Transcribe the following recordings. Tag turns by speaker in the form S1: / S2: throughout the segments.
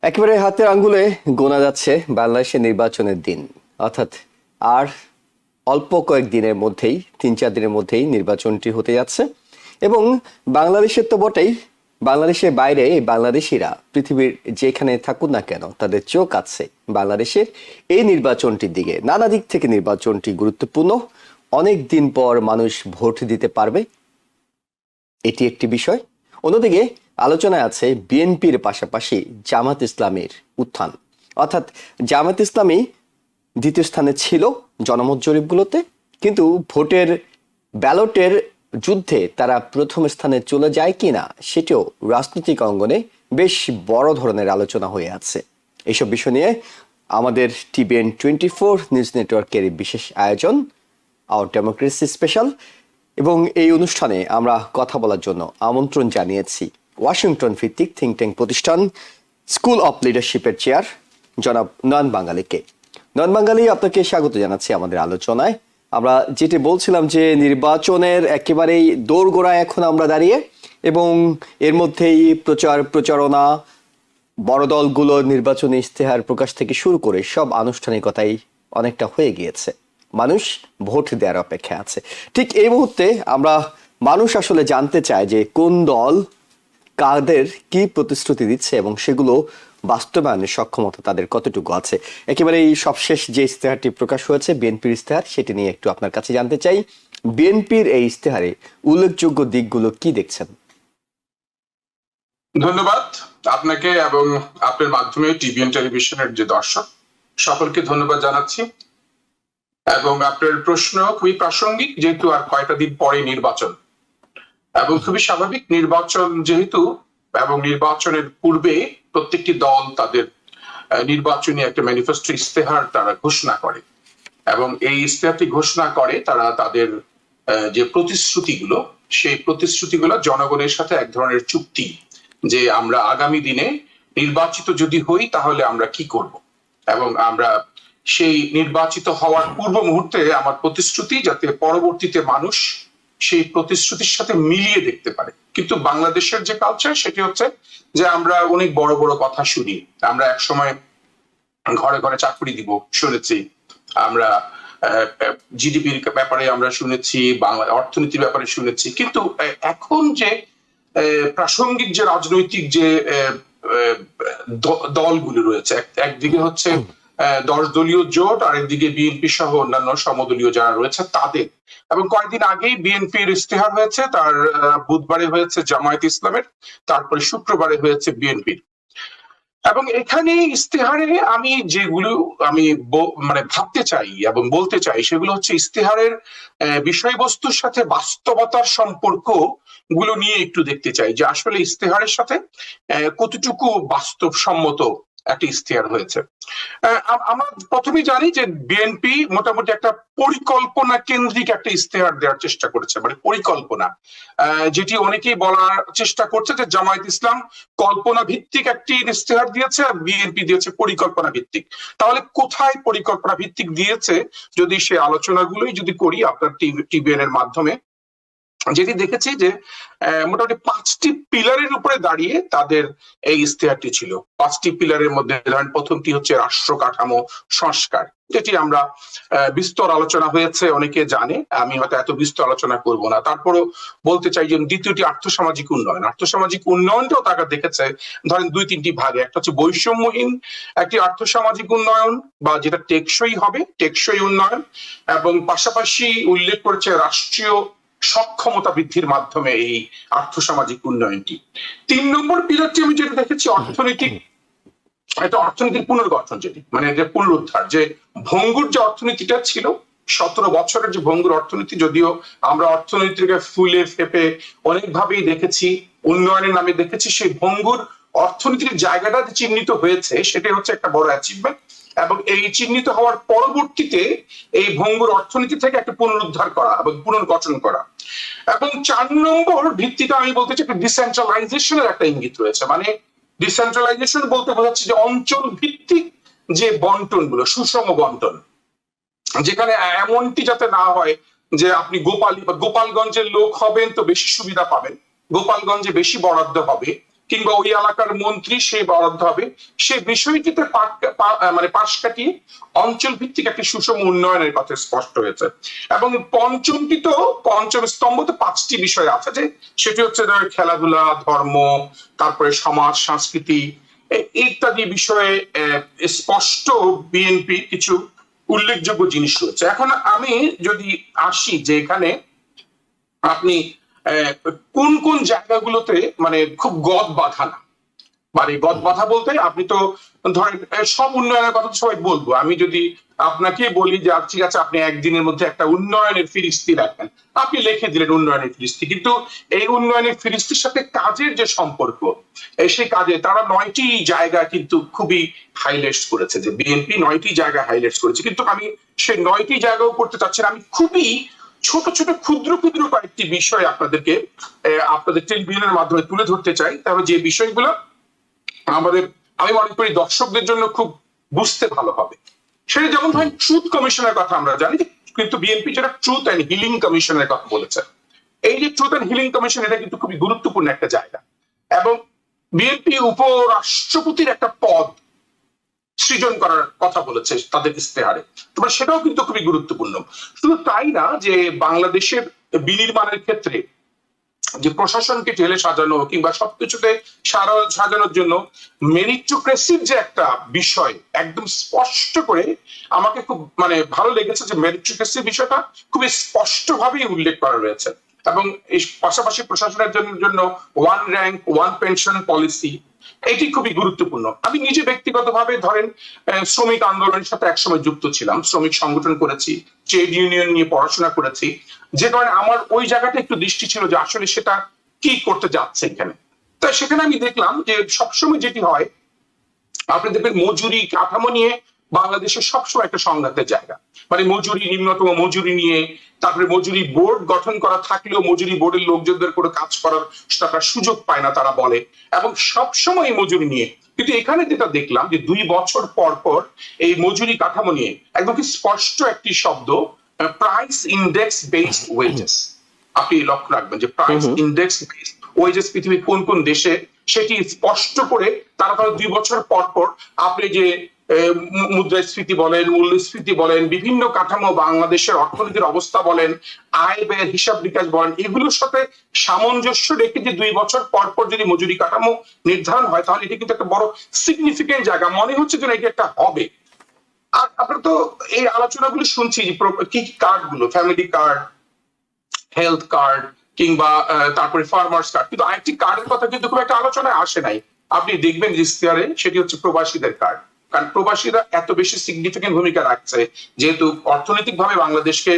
S1: একেবারে হাতের আঙ্গুলে গোনা যাচ্ছে বাংলাদেশের নির্বাচনের দিন। অর্থাৎ আর অল্প কয়েকদিনের মধ্যেই 3-4 দিনের মধ্যেই নির্বাচনটি হতে যাচ্ছে। এবং বাংলাদেশের তো বটেই, বাংলাদেশের বাইরে বাংলাদেশিরা পৃথিবীর যেখানে থাকুন না কেন তাদের চোখ আছে বাংলাদেশের এই নির্বাচনটির দিকে। নানা দিক থেকে নির্বাচনটি গুরুত্বপূর্ণ। অনেক দিন পর মানুষ ভোট দিতে পারবে, এটি একটি বিষয়। অন্যদিকে আলোচনায় আছে বিএনপির পাশাপাশি জামাত ইসলামের উত্থান। অর্থাৎ জামাত ইসলামী দ্বিতীয় স্থানে ছিল জনমত জরিপগুলোতে, কিন্তু ভোটের ব্যালটের যুদ্ধে তারা প্রথম স্থানে চলে যায় কিনা সেটিও রাজনৈতিক অঙ্গনে বেশ বড় ধরনের আলোচনা হয়ে আছে। এইসব বিষয় নিয়ে আমাদের টিভিএন 24 নিউজ নেটওয়ার্কের বিশেষ আয়োজন আওয়ার ডেমোক্রেসি স্পেশাল, এবং এই অনুষ্ঠানে আমরা কথা বলার জন্য আমন্ত্রণ জানিয়েছি ওয়াশিংটন ভিত্তিক থিঙ্ক ট্যাঙ্ক প্রতিষ্ঠান স্কুল অফ লিডারশিপের চেয়ার জনাব নয়ন বাঙালিকে। নয়ন বাঙালি, আপনাকে স্বাগত জানাচ্ছি আমাদের আলোচনায়। আমরা যেটি বলছিলাম যে নির্বাচনের একেবারেই দোরগোড়ায় এখন আমরা দাঁড়িয়ে, এবং এর মধ্যেই প্রচারণা, বড় দলগুলো নির্বাচনী ইশতেহার প্রকাশ থেকে শুরু করে সব আনুষ্ঠানিকতাই অনেকটা হয়ে গিয়েছে। মানুষ ভোট দেওয়ার অপেক্ষায় আছে। ঠিক এই মুহূর্তে আমরা মানুষ আসলে জানতে চায় যে কোন দল কাদের কি প্রতিশ্রুতি দিচ্ছে এবং সেগুলো বাস্তবায়নের সক্ষমতা তাদের কতটুকু আছে। একেবারে এই সবশেষ যে ইশতেহারটি প্রকাশ হয়েছে বিএনপির ইশতেহার, সেটি নিয়ে একটু আপনার কাছে জানতে চাই। বিএনপির এই ইশতেহারে উল্লেখযোগ্য দিকগুলো কি দেখছেন?
S2: ধন্যবাদ আপনাকে এবং আপনার মাধ্যমে টিভিএন টেলিভিশনের যে দর্শক সকলকে ধন্যবাদ জানাচ্ছি। এবং আপনার প্রশ্ন খুবই প্রাসঙ্গিক, যেহেতু আর কয়েকটা দিন পরে নির্বাচন, এবং খুবই স্বাভাবিক নির্বাচন যেহেতু, এবং নির্বাচনের পূর্বে প্রত্যেকটি দল তাদের নির্বাচনী একটা ম্যানিফেস্টো ইশতেহার তারা ঘোষণা করে, এবং এই ইশতেহারটি ঘোষণা করে তারা তাদের যে প্রতিশ্রুতিগুলো, সেই প্রতিশ্রুতিগুলো জনগণের সাথে এক ধরনের চুক্তি, যে আমরা আগামী দিনে নির্বাচিত যদি হই তাহলে আমরা কি করব, এবং আমরা সেই নির্বাচিত হওয়ার পূর্ব মুহূর্তে আমার প্রতিশ্রুতি যাতে পরবর্তীতে মানুষ সেই প্রতিশ্রুতির সাথে মিলিয়ে দেখতে পারে। কিন্তু বাংলাদেশের যে কালচার সেটি হচ্ছে যে আমরা অনেক বড় বড় কথা শুনি। আমরা এক সময় ঘরে ঘরে চাকরি দিব শুনেছি, আমরা জিডিপির ব্যাপারে আমরা শুনেছি, বাংলা অর্থনীতির ব্যাপারে শুনেছি, কিন্তু এখন যে প্রাসঙ্গিক যে রাজনৈতিক যে দলগুলি রয়েছে, একদিকে হচ্ছে 10 দলীয় জোট, আর একদিকে বিএনপি সহ অন্যান্য সমদলীয় যারা রয়েছে তাদের, এবং কয়েকদিন আগেই বিএনপির ইশতেহার হয়েছে, তার বুধবারে হয়েছে জামায়াত ইসলামের, তারপরে শুক্রবারে হয়েছে বিএনপির। এবং এখানে ইশতেহারে আমি যেগুলো আমি মানে ভাবতে চাই এবং বলতে চাই সেগুলো হচ্ছে ইশতেহারের বিষয়বস্তুর সাথে বাস্তবতার সম্পর্ক গুলো নিয়ে একটু দেখতে চাই, যে আসলে ইশতেহারের সাথে কতটুকু বাস্তবসম্মত একটা ইশতেহার হয়েছে। আমরা প্রথমেই জানি যে বিএনপি মোটামুটি একটা পরিকল্পনা কেন্দ্রিক একটা ইশতেহার দেওয়ার চেষ্টা করেছে, মানে পরিকল্পনা, যেটি অনেকেই বলার চেষ্টা করছে যে জামায়াত ইসলাম কল্পনা ভিত্তিক একটি ইশতেহার দিয়েছে আর বিএনপি দিয়েছে পরিকল্পনা ভিত্তিক। তাহলে কোথায় পরিকল্পনা ভিত্তিক দিয়েছে যদি সে আলোচনাগুলোই যদি করি আপনার টিভিএন এর মাধ্যমে, যেটি দেখেছি যে মোটামুটি 5টি পিলারের উপরে দাঁড়িয়ে তাদের এই ইশতেহারটি ছিল। 5টি পিলারের মধ্যে ধরেন প্রথমটি হচ্ছে রাষ্ট্র কাঠামো সংস্কার, যেটি আমরা বিস্তর আলোচনা হয়েছে, অনেকে জানে, আমি হয়তো এত বিস্তর আলোচনা করব না। তারপরও বলতে চাই যে দ্বিতীয়টি আর্থসামাজিক উন্নয়ন। আর্থসামাজিক উন্নয়নটাও তারা দেখেছে ধরেন 2-3টি ভাগে। একটা হচ্ছে বৈষম্যহীন একটি আর্থসামাজিক উন্নয়ন, বা যেটা টেকসই হবে, টেকসই উন্নয়ন, এবং পাশাপাশি উল্লেখ করেছে রাষ্ট্রীয় সক্ষমতা বৃদ্ধির মাধ্যমে এই আর্থসামাজিক উন্নয়নটি। 3 নম্বর পিলারটি আমি যেটা দেখেছি অর্থনৈতিক, এটা অর্থনীতির পুনর্গঠন, যেটি মানে যে পুনরুদ্ধার, যে ভঙ্গুর যে অর্থনীতিটা ছিল 17 বছরের যে ভঙ্গুর অর্থনীতি, যদিও আমরা অর্থনীতিকে ফুলে ফেপে অনেকভাবেই দেখেছি, উন্নয়নের নামে দেখেছি, সেই ভঙ্গুর অর্থনীতির জায়গাটা চিহ্নিত হয়েছে, সেটাই হচ্ছে একটা বড় অ্যাচিভমেন্ট। এবং এই চিহ্নিত হওয়ার পরবর্তীতে এই ভঙ্গুর অর্থনীতি থেকে একটা পুনরুদ্ধার করা এবং পুনর্গঠন করা। এবং 4 নম্বর ভিত্তিতে আমি বলতে চাই একটা ডিসেন্ট্রালাইজেশনের একটা ইঙ্গিত রয়েছে। মানে ডিসেন্ট্রালাইজেশন বলতে বোঝাচ্ছে যে অঞ্চল ভিত্তিক যে বন্টন গুলো, সুষম বন্টন, যেখানে এমনটি যাতে না হয় যে আপনি গোপালগঞ্জের লোক হবেন তো বেশি সুবিধা পাবেন, গোপালগঞ্জে বেশি বরাদ্দ হবে, কিংবা ওই এলাকার মন্ত্রী সে বরাদ্দ হবে, সে বিষয়টিতে মানে পাশ কাটিয়ে অঞ্চল ভিত্তিক একটি সুষম উন্নয়নের কথা স্পষ্ট হয়েছে। এবং পঞ্চম স্তম্ভ তো 5টি বিষয় আছে, যে সেটি হচ্ছে খেলাধুলা, ধর্ম, তারপরে সমাজ সংস্কৃতি ইত্যাদি বিষয়ে স্পষ্ট বিএনপি কিছু উল্লেখযোগ্য জিনিস রয়েছে। এখন আমি যদি আসি যে এখানে আপনি কোন কোন জায়গাগুলোতে মানে খুব গদ বাঁধা না, মানে গদ বাঁধা বলতে আপনি তো ধরেন সব উন্নয়নের কথা তো সবাই বলবো, আমি যদি আপনাকে বলি যে ঠিক আছে আপনি একদিনের মধ্যে একটা উন্নয়নের ফিরিস্তি রাখেন, আপনি লিখে দিলেন উন্নয়নের ফিরিস্তি, কিন্তু এই উন্নয়নের ফিরিস্তির সাথে কাজের যে সম্পর্ক, সেই কাজে তারা 9টি জায়গা কিন্তু খুবই হাইলাইট করেছে, যে বিএনপি 9টি জায়গা হাইলাইট করেছে, কিন্তু আমি সেই 9টি জায়গাও করতে চাচ্ছি না, আমি খুবই ছোট ছোট ক্ষুদ্র ক্ষুদ্র কয়েকটি বিষয় আপনাদেরকে আপনাদের টেলিভিশনের মাধ্যমে তুলে ধরতে চাই, তাহলে যে বিষয়গুলো আমাদের আমি মনে করি দর্শকদের জন্য খুব বুঝতে ভালো হবে। সেটা যেমন ধরেন ট্রুথ কমিশনের কথা আমরা জানি, কিন্তু বিএনপি যেটা ট্রুথ অ্যান্ড হিলিং কমিশনের কথা বলেছে, এই যে ট্রুথ অ্যান্ড হিলিং কমিশন এটা কিন্তু খুবই গুরুত্বপূর্ণ একটা জায়গা, এবং বিএনপি উপরাষ্ট্রপতির একটা পদ সৃজন করার কথা বলেছে তাদের ইস্তেহারে, তোমার সেটাও কিন্তু খুবই গুরুত্বপূর্ণ। শুধু তাই না, যে বাংলাদেশের বিনির্মাণের ক্ষেত্রে যে প্রশাসনকে ঢেলে সাজানো কিংবা সবকিছুতে সাজানোর জন্য মেরিটোক্রেসির যে একটা বিষয় একদম স্পষ্ট করে আমাকে খুব মানে ভালো লেগেছে, যে মেরিটোক্রেসির বিষয়টা খুবই স্পষ্ট ভাবেই উল্লেখ করা রয়েছে, এবং এই পাশাপাশি প্রশাসনের জন্য 1 র্যাঙ্ক 1 পেনশন পলিসি এটি খুবই গুরুত্বপূর্ণ। আমি নিজে ব্যক্তিগতভাবে ধরেন শ্রমিক আন্দোলনের সাথে একসময় যুক্ত ছিলাম, শ্রমিক সংগঠন করেছি, ট্রেড ইউনিয়ন নিয়ে পড়াশোনা করেছি, যে কারণে আমার ওই জায়গাটা একটু দৃষ্টি ছিল যে আসলে সেটা কি করতে যাচ্ছে এখানে। তাই সেখানে আমি দেখলাম যে সবসময় যেটি হয়, আপনি দেখবেন মজুরি কাঠামো নিয়ে বাংলাদেশের সবসময় একটা সংঘাতের জায়গা, মানে মজুরি, নিম্নতম মজুরি নিয়ে, তারপরে মজুরি বোর্ড গঠন করা থাকলেও মজুরি বোর্ডের লোকজনদের কোনো কাজ করার তারা সুযোগ পায় না তারা বলে, এবং সবসময় মজুরি নিয়ে। কিন্তু এখানে যেটা দেখলাম যে 2 বছর পর পর এই মজুরি কাঠামো নিয়ে একদম কি স্পষ্ট একটি শব্দ, প্রাইস ইন্ডেক্স বেসড ওয়েজেস, আপনি লক্ষ্য রাখবেন যে প্রাইস ইন্ডেক্স বেসড ওয়েজেস পৃথিবীর কোন কোন দেশে, সেটি স্পষ্ট করে তারা 2 বছর পর পর আপনি যে মুদ্রাস্ফীতি বলেন, মূল্যস্ফীতি বলেন, বিভিন্ন কাঠামো, বাংলাদেশের অর্থনীতির অবস্থা বলেন, আয় ব্যয়ের হিসাব নিকাশ বলেন, এগুলোর সাথে সামঞ্জস্য রেখে যে 2 বছর পর পর যদি মজুরি কাঠামো নির্ধারণ হয়, তাহলে এটি কিন্তু একটা বড় সিগনিফিকেন্ট জায়গা মনে হচ্ছে যে এটি একটা হবে। আর আপনারা তো এই আলোচনাগুলো শুনছি, যে কি কার্ড গুলো, ফ্যামিলি কার্ড, হেলথ কার্ড কিংবা তারপরে ফার্মার্স কার্ড, কিন্তু আরেকটি কার্ডের কথা কিন্তু খুব একটা আলোচনায় আসে নাই, আপনি দেখবেন ইশতেহারে, সেটি হচ্ছে প্রবাসীদের কার্ড। কারণ প্রবাসীরা এত বেশি সিগনিফিকেন্ট ভূমিকা রাখছে, যেহেতু অর্থনৈতিকভাবে বাংলাদেশকে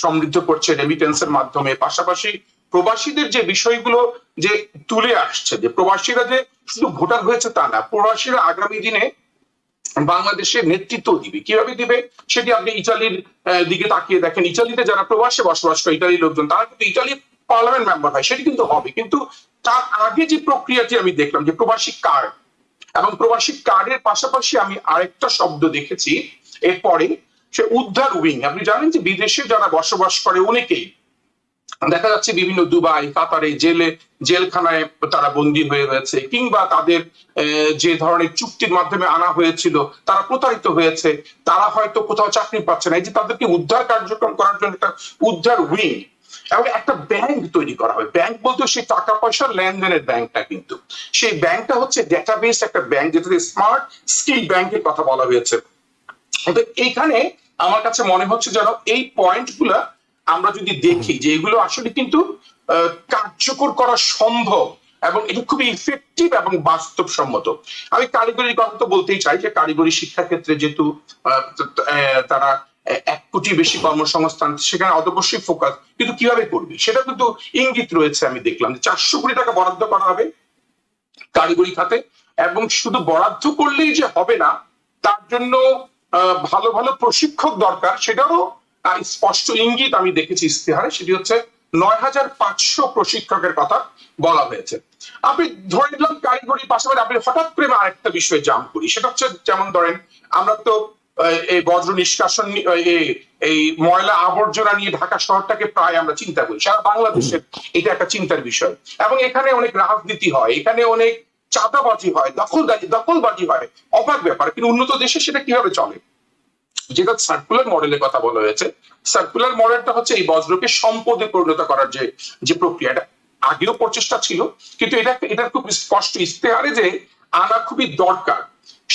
S2: সমৃদ্ধ করছে রেমিটেন্সের মাধ্যমে, পাশাপাশি প্রবাসীদের যে বিষয়গুলো যে তুলে আসছে, যে প্রবাসীরা যে শুধু ভোটার হয়েছে তা না, প্রবাসীরা আগামী দিনে বাংলাদেশের নেতৃত্ব দিবে, কিভাবে দিবে সেটি আপনি ইতালির দিকে তাকিয়ে দেখেন, ইতালিতে যারা প্রবাসে বসবাস করে ইতালির লোকজন, তারা কিন্তু ইতালির পার্লামেন্ট মেম্বার হয়, সেটি কিন্তু হবে। কিন্তু তার আগে যে প্রক্রিয়াটি আমি দেখলাম, যে প্রবাসী কার্ড, এবং প্রবাসী কার্ডের পাশাপাশি আমি আরেকটা শব্দ দেখেছি এরপরে, সে উদ্ধার উইং। আপনি জানেন যে বিদেশে যারা বসবাস করে অনেকেই দেখা যাচ্ছে বিভিন্ন দুবাই, কাতারে জেলখানায় তারা বন্দী হয়ে রয়েছে, কিংবা তাদের যে ধরনের চুক্তির মাধ্যমে আনা হয়েছিল তারা প্রতারিত হয়েছে, তারা হয়তো কোথাও চাকরি পাচ্ছে না, এই যে তাদেরকে উদ্ধার কার্যক্রম করার জন্য একটা উদ্ধার উইং এবং একটা ব্যাংক তৈরি করা হবে। ব্যাংক বলতে সেই টাকা পয়সার লেনদেনের ব্যাংকটা, কিন্তু সেই ব্যাংকটা হচ্ছে ডেটাবেস একটা ব্যাংক, যেটাতে স্মার্ট স্কিল ব্যাংকের কথা বলা হয়েছে। এইখানে আমার কাছে মনে হচ্ছে যেন এই পয়েন্ট গুলা আমরা যদি দেখি যে এগুলো আসলে কিন্তু কার্যকর করা সম্ভব, এবং এটা খুবই ইফেক্টিভ এবং বাস্তবসম্মত। আমি কারিগরির কথা তো বলতেই চাই, যে কারিগরি শিক্ষা ক্ষেত্রে যেহেতু তারা 1 কোটি বেশি কর্মসংস্থান, সেখানে অবশ্যই ফোকাস, কিন্তু কিভাবে করবে সেটা কিন্তু ইঙ্গিত রয়েছে। আমি দেখলাম যে 400 কোটি টাকা বরাদ্দ করা হবে কারিগরি খাতে, এবং শুধু বরাদ্দ করলেই যে হবে না, তার জন্য ভালো ভালো প্রশিক্ষক দরকার, সেটারও স্পষ্ট ইঙ্গিত আমি দেখেছি ইশতেহারে। সেটি হচ্ছে 9500 প্রশিক্ষকের কথা বলা হয়েছে। আপনি ধরে নিলাম কারিগরি পাশাপাশি আপনি হঠাৎ করে আরেকটা বিষয়ে জাম্প করি, সেটা হচ্ছে যেমন ধরেন আমরা তো এই বজ্র নিষ্কাশন এই ময়লা আবর্জনা নিয়ে ঢাকা শহরটাকে প্রায় আমরা চিন্তা করি, সারা বাংলাদেশের এটা একটা চিন্তার বিষয়। এবং এখানে অনেক রাজনীতি হয়, এখানে অনেক চাঁদাবাজি হয়, দখলবাজি হয়, অবাক ব্যাপার। কিন্তু উন্নত দেশে সেটা কিভাবে চলে? যেটা সার্কুলার মডেলের কথা বলা হয়েছে, সার্কুলার মডেলটা হচ্ছে এই বজ্রকে সম্পদে পরিণত করার যে প্রক্রিয়াটা আগেও প্রচেষ্টা ছিল, কিন্তু এটা খুব স্পষ্ট ইস্তেহারে যে আনা খুবই দরকার।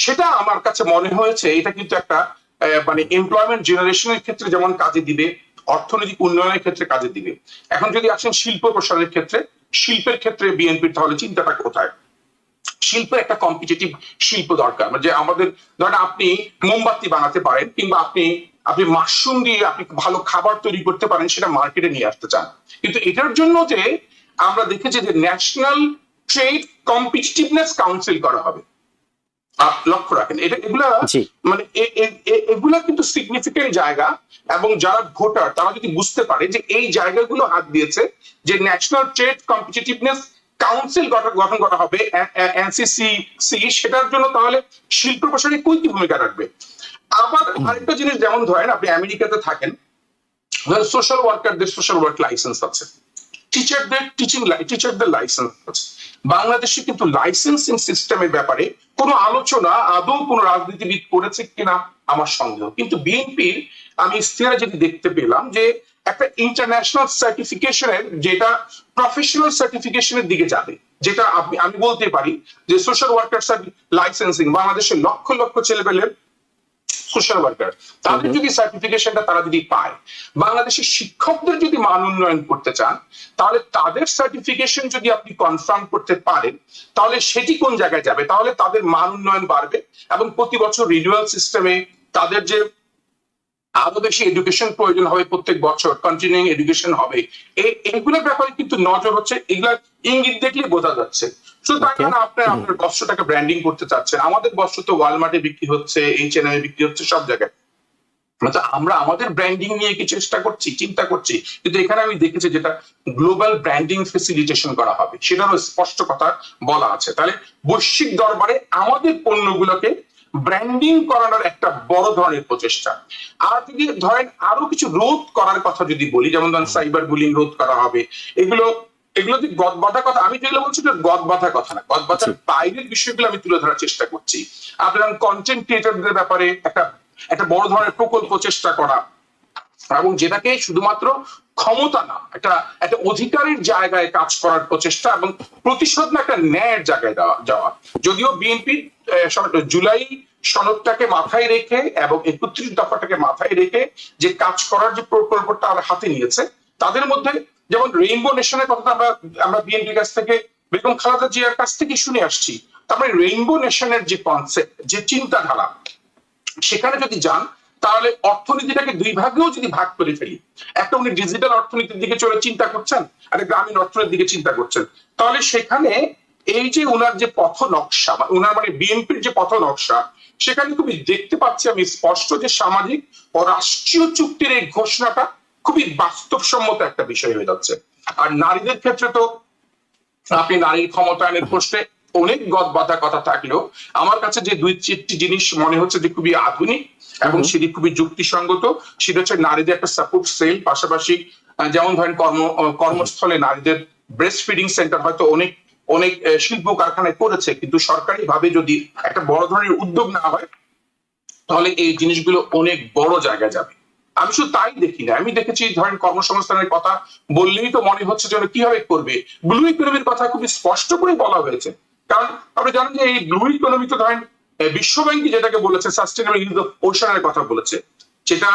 S2: সেটা আমার কাছে মনে হয়েছে এটা কিন্তু একটা মানে এমপ্লয়মেন্ট জেনারেশনের ক্ষেত্রে যেমন কাজে দিবে, অর্থনৈতিক উন্নয়নের ক্ষেত্রে কাজে দিবে। এখন যদি আসেন শিল্প প্রসারের ক্ষেত্রে, শিল্পের ক্ষেত্রে বিএনপির তাহলে চিন্তাটা কোথায়? শিল্পের একটা কম্পিটিটিভ শিল্প দরকার, যে আমাদের ধরেন আপনি মোমবাতি বানাতে পারেন, কিংবা আপনি মাশরুম দিয়ে আপনি ভালো খাবার তৈরি করতে পারেন, সেটা মার্কেটে নিয়ে আসতে চান। কিন্তু এটার জন্য যে আমরা দেখেছি যে ন্যাশনাল ট্রেড কম্পিটিটিভনেস কাউন্সিল করা হবে, লক্ষ্য রাখেন এগুলা মানে এগুলা কিন্তু সিগনিফিকেন্ট জায়গা। এবং যারা ভোটার তারা যদি বুঝতে পারে যে এই জায়গাগুলো হাত দিয়েছে, যে ন্যাশনাল ট্রেড কম্পিটিটিভনেস কাউন্সিল গঠন করা হবে এনসিসি, সেটার জন্য তাহলে শিল্প প্রসারে কি ভূমিকা রাখবে। আবার আরেকটা জিনিস, যেমন ধরেন আপনি আমেরিকাতে থাকেন, সোশ্যাল ওয়ার্কারদের সোশ্যাল ওয়ার্ক লাইসেন্স আছে, টিচারদের লাইসেন্স আছে। বাংলাদেশে কিন্তু লাইসেন্সিং সিস্টেমের ব্যাপারে কোনো আলোচনা আদৌ কোনো রাজনীতিবিদ করেছে কিনা আমার সন্দেহ। কিন্তু বিএনপির আমি ইস্তেহারে যেটি দেখতে পেলাম যে একটা ইন্টারন্যাশনাল সার্টিফিকেশনের, যেটা প্রফেশনাল সার্টিফিকেশনের দিকে যাবে, যেটা আমি বলতে পারি যে সোশ্যাল ওয়ার্কার লাইসেন্সিং বাংলাদেশের লক্ষ লক্ষ ছেলেপেলের সোশ্যাল ওয়ার্কার, তাদের যদি সার্টিফিকেশনটা তারা যদি পায়, বাংলাদেশের শিক্ষকদের যদি মান উন্নয়ন করতে চান, তাহলে তাদের সার্টিফিকেশন যদি আপনি কনফার্ম করতে পারেন, তাহলে সেটি কোন জায়গায় যাবে? তাহলে তাদের মান উন্নয়ন বাড়বে এবং প্রতি বছর রিনিউয়াল সিস্টেমে তাদের যে আরো বেশি এডুকেশন প্রয়োজন হবে, প্রত্যেক বছর কন্টিনিউইং এডুকেশন হবে, এইগুলোর ব্যাপারে কিন্তু নজর হচ্ছে। এগুলা ইঙ্গিত দেখলে বোঝা যাচ্ছে। শুধু তাই না, আপনার বস্ত্রটাকে ব্র্যান্ডিং করতে চাচ্ছেন। আমাদের বস্ত্র তো ওয়ালমার্টে বিক্রি হচ্ছে, H&M বিক্রি হচ্ছে, সব জায়গায়। আমরা আমাদের ব্র্যান্ডিং নিয়ে কি চেষ্টা করছি, চিন্তা করছি? কিন্তু এখানে আমি দেখেছি যেটা গ্লোবাল ব্র্যান্ডিং ফেসিলিটেশন করা হবে, সেটারও স্পষ্ট কথা বলা আছে। তাহলে বৈশ্বিক দরবারে আমাদের পণ্যগুলোকে ব্র্যান্ডিং করানোর একটা বড় ধরনের প্রচেষ্টা। আর যদি ধরেন আরো কিছু রোধ করার কথা যদি বলি, যেমন ধরেন সাইবার বুলিং রোধ করা হবে, এগুলো যে গদবাধা কথা, আমি যেগুলো বলছি গদবাধা কথা না, গদবাধার বাইরের বিষয়গুলো আমি তুলে ধরার চেষ্টা করছি। আপনার কন্টেন্ট ক্রিয়েটরদের ব্যাপারে একটা বড় ধরনের প্রকল্প চেষ্টা করা, এবং যেটাকে শুধুমাত্র ক্ষমতা না, একটা অধিকারের জায়গায় কাজ করার প্রচেষ্টা, এবং প্রতিশোধ না, একটা ন্যায়ের জায়গায় যাওয়া। যদিও বিএনপি জুলাই সনদটাকে মাথায় রেখে এবং ৩১ দফাটাকে মাথায় রেখে যে কাজ করার যে প্রকল্পটা হাতে নিয়েছে, তাদের মধ্যে যেমন রেইনবো নেশনের কথা আমরা বিএনপির কাছ থেকে, বেগম খালেদা জিয়ার কাছ থেকে শুনে আসছি। তারপরে রেইনবো নেশনের যে কনসেপ্ট, যে চিন্তাধারা, সেখানে যদি যান, তাহলে অর্থনীতিটাকে দুই ভাগেও যদি ভাগ করে ফেলি, একটা উনি ডিজিটাল অর্থনীতির দিকে চলে চিন্তা করছেন, আর গ্রামীণ অর্থনীতির দিকে চিন্তা করছেন, তাহলে সেখানে এই যে উনার যে পথ নকশা, উনার মানে বিএনপির যে পথ নকশা, সেখানে খুবই দেখতে পাচ্ছি আমি স্পষ্ট যে সামাজিক ও রাষ্ট্রীয় চুক্তির এই ঘোষণাটা খুবই বাস্তবসম্মত একটা বিষয় হয়ে যাচ্ছে। আর নারীদের ক্ষেত্রে তো আপনি নারীর ক্ষমতায়নের প্রশ্নে অনেক গদবাধা কথা থাকলেও আমার কাছে যে দুই চারটি জিনিস মনে হচ্ছে যে খুবই আধুনিক এবং সেটি খুবই যুক্তিসঙ্গত, সেটা হচ্ছে নারীদের একটা সাপোর্ট সেল, পাশাপাশি যেমন ধরেন কর্মস্থলে নারীদের ব্রেস্ট ফিডিং সেন্টার হয়তো অনেক শিল্প কারখানায় করেছে, কিন্তু সরকারি ভাবে যদি একটা বড় ধরনের উদ্যোগ না হয়, তাহলে এই জিনিসগুলো অনেক বড় জায়গায় যাবে। আমি শুধু তাই দেখি না, আমি দেখেছি ধরেন কর্মসংস্থানের কথা বললেই তো মনে হচ্ছে যেন কিভাবে করবে। ব্লু ইকোনমির কথা খুবই স্পষ্ট করে বলা হয়েছে, কারণ আপনি জানেন যে এই ব্লু ইকোনমি তো ধরেন বিশ্বব্যাংক যেটাকে বলেছে সাস্টেনেবল ইউজ অফ ওশানের কথা বলেছে, যেটা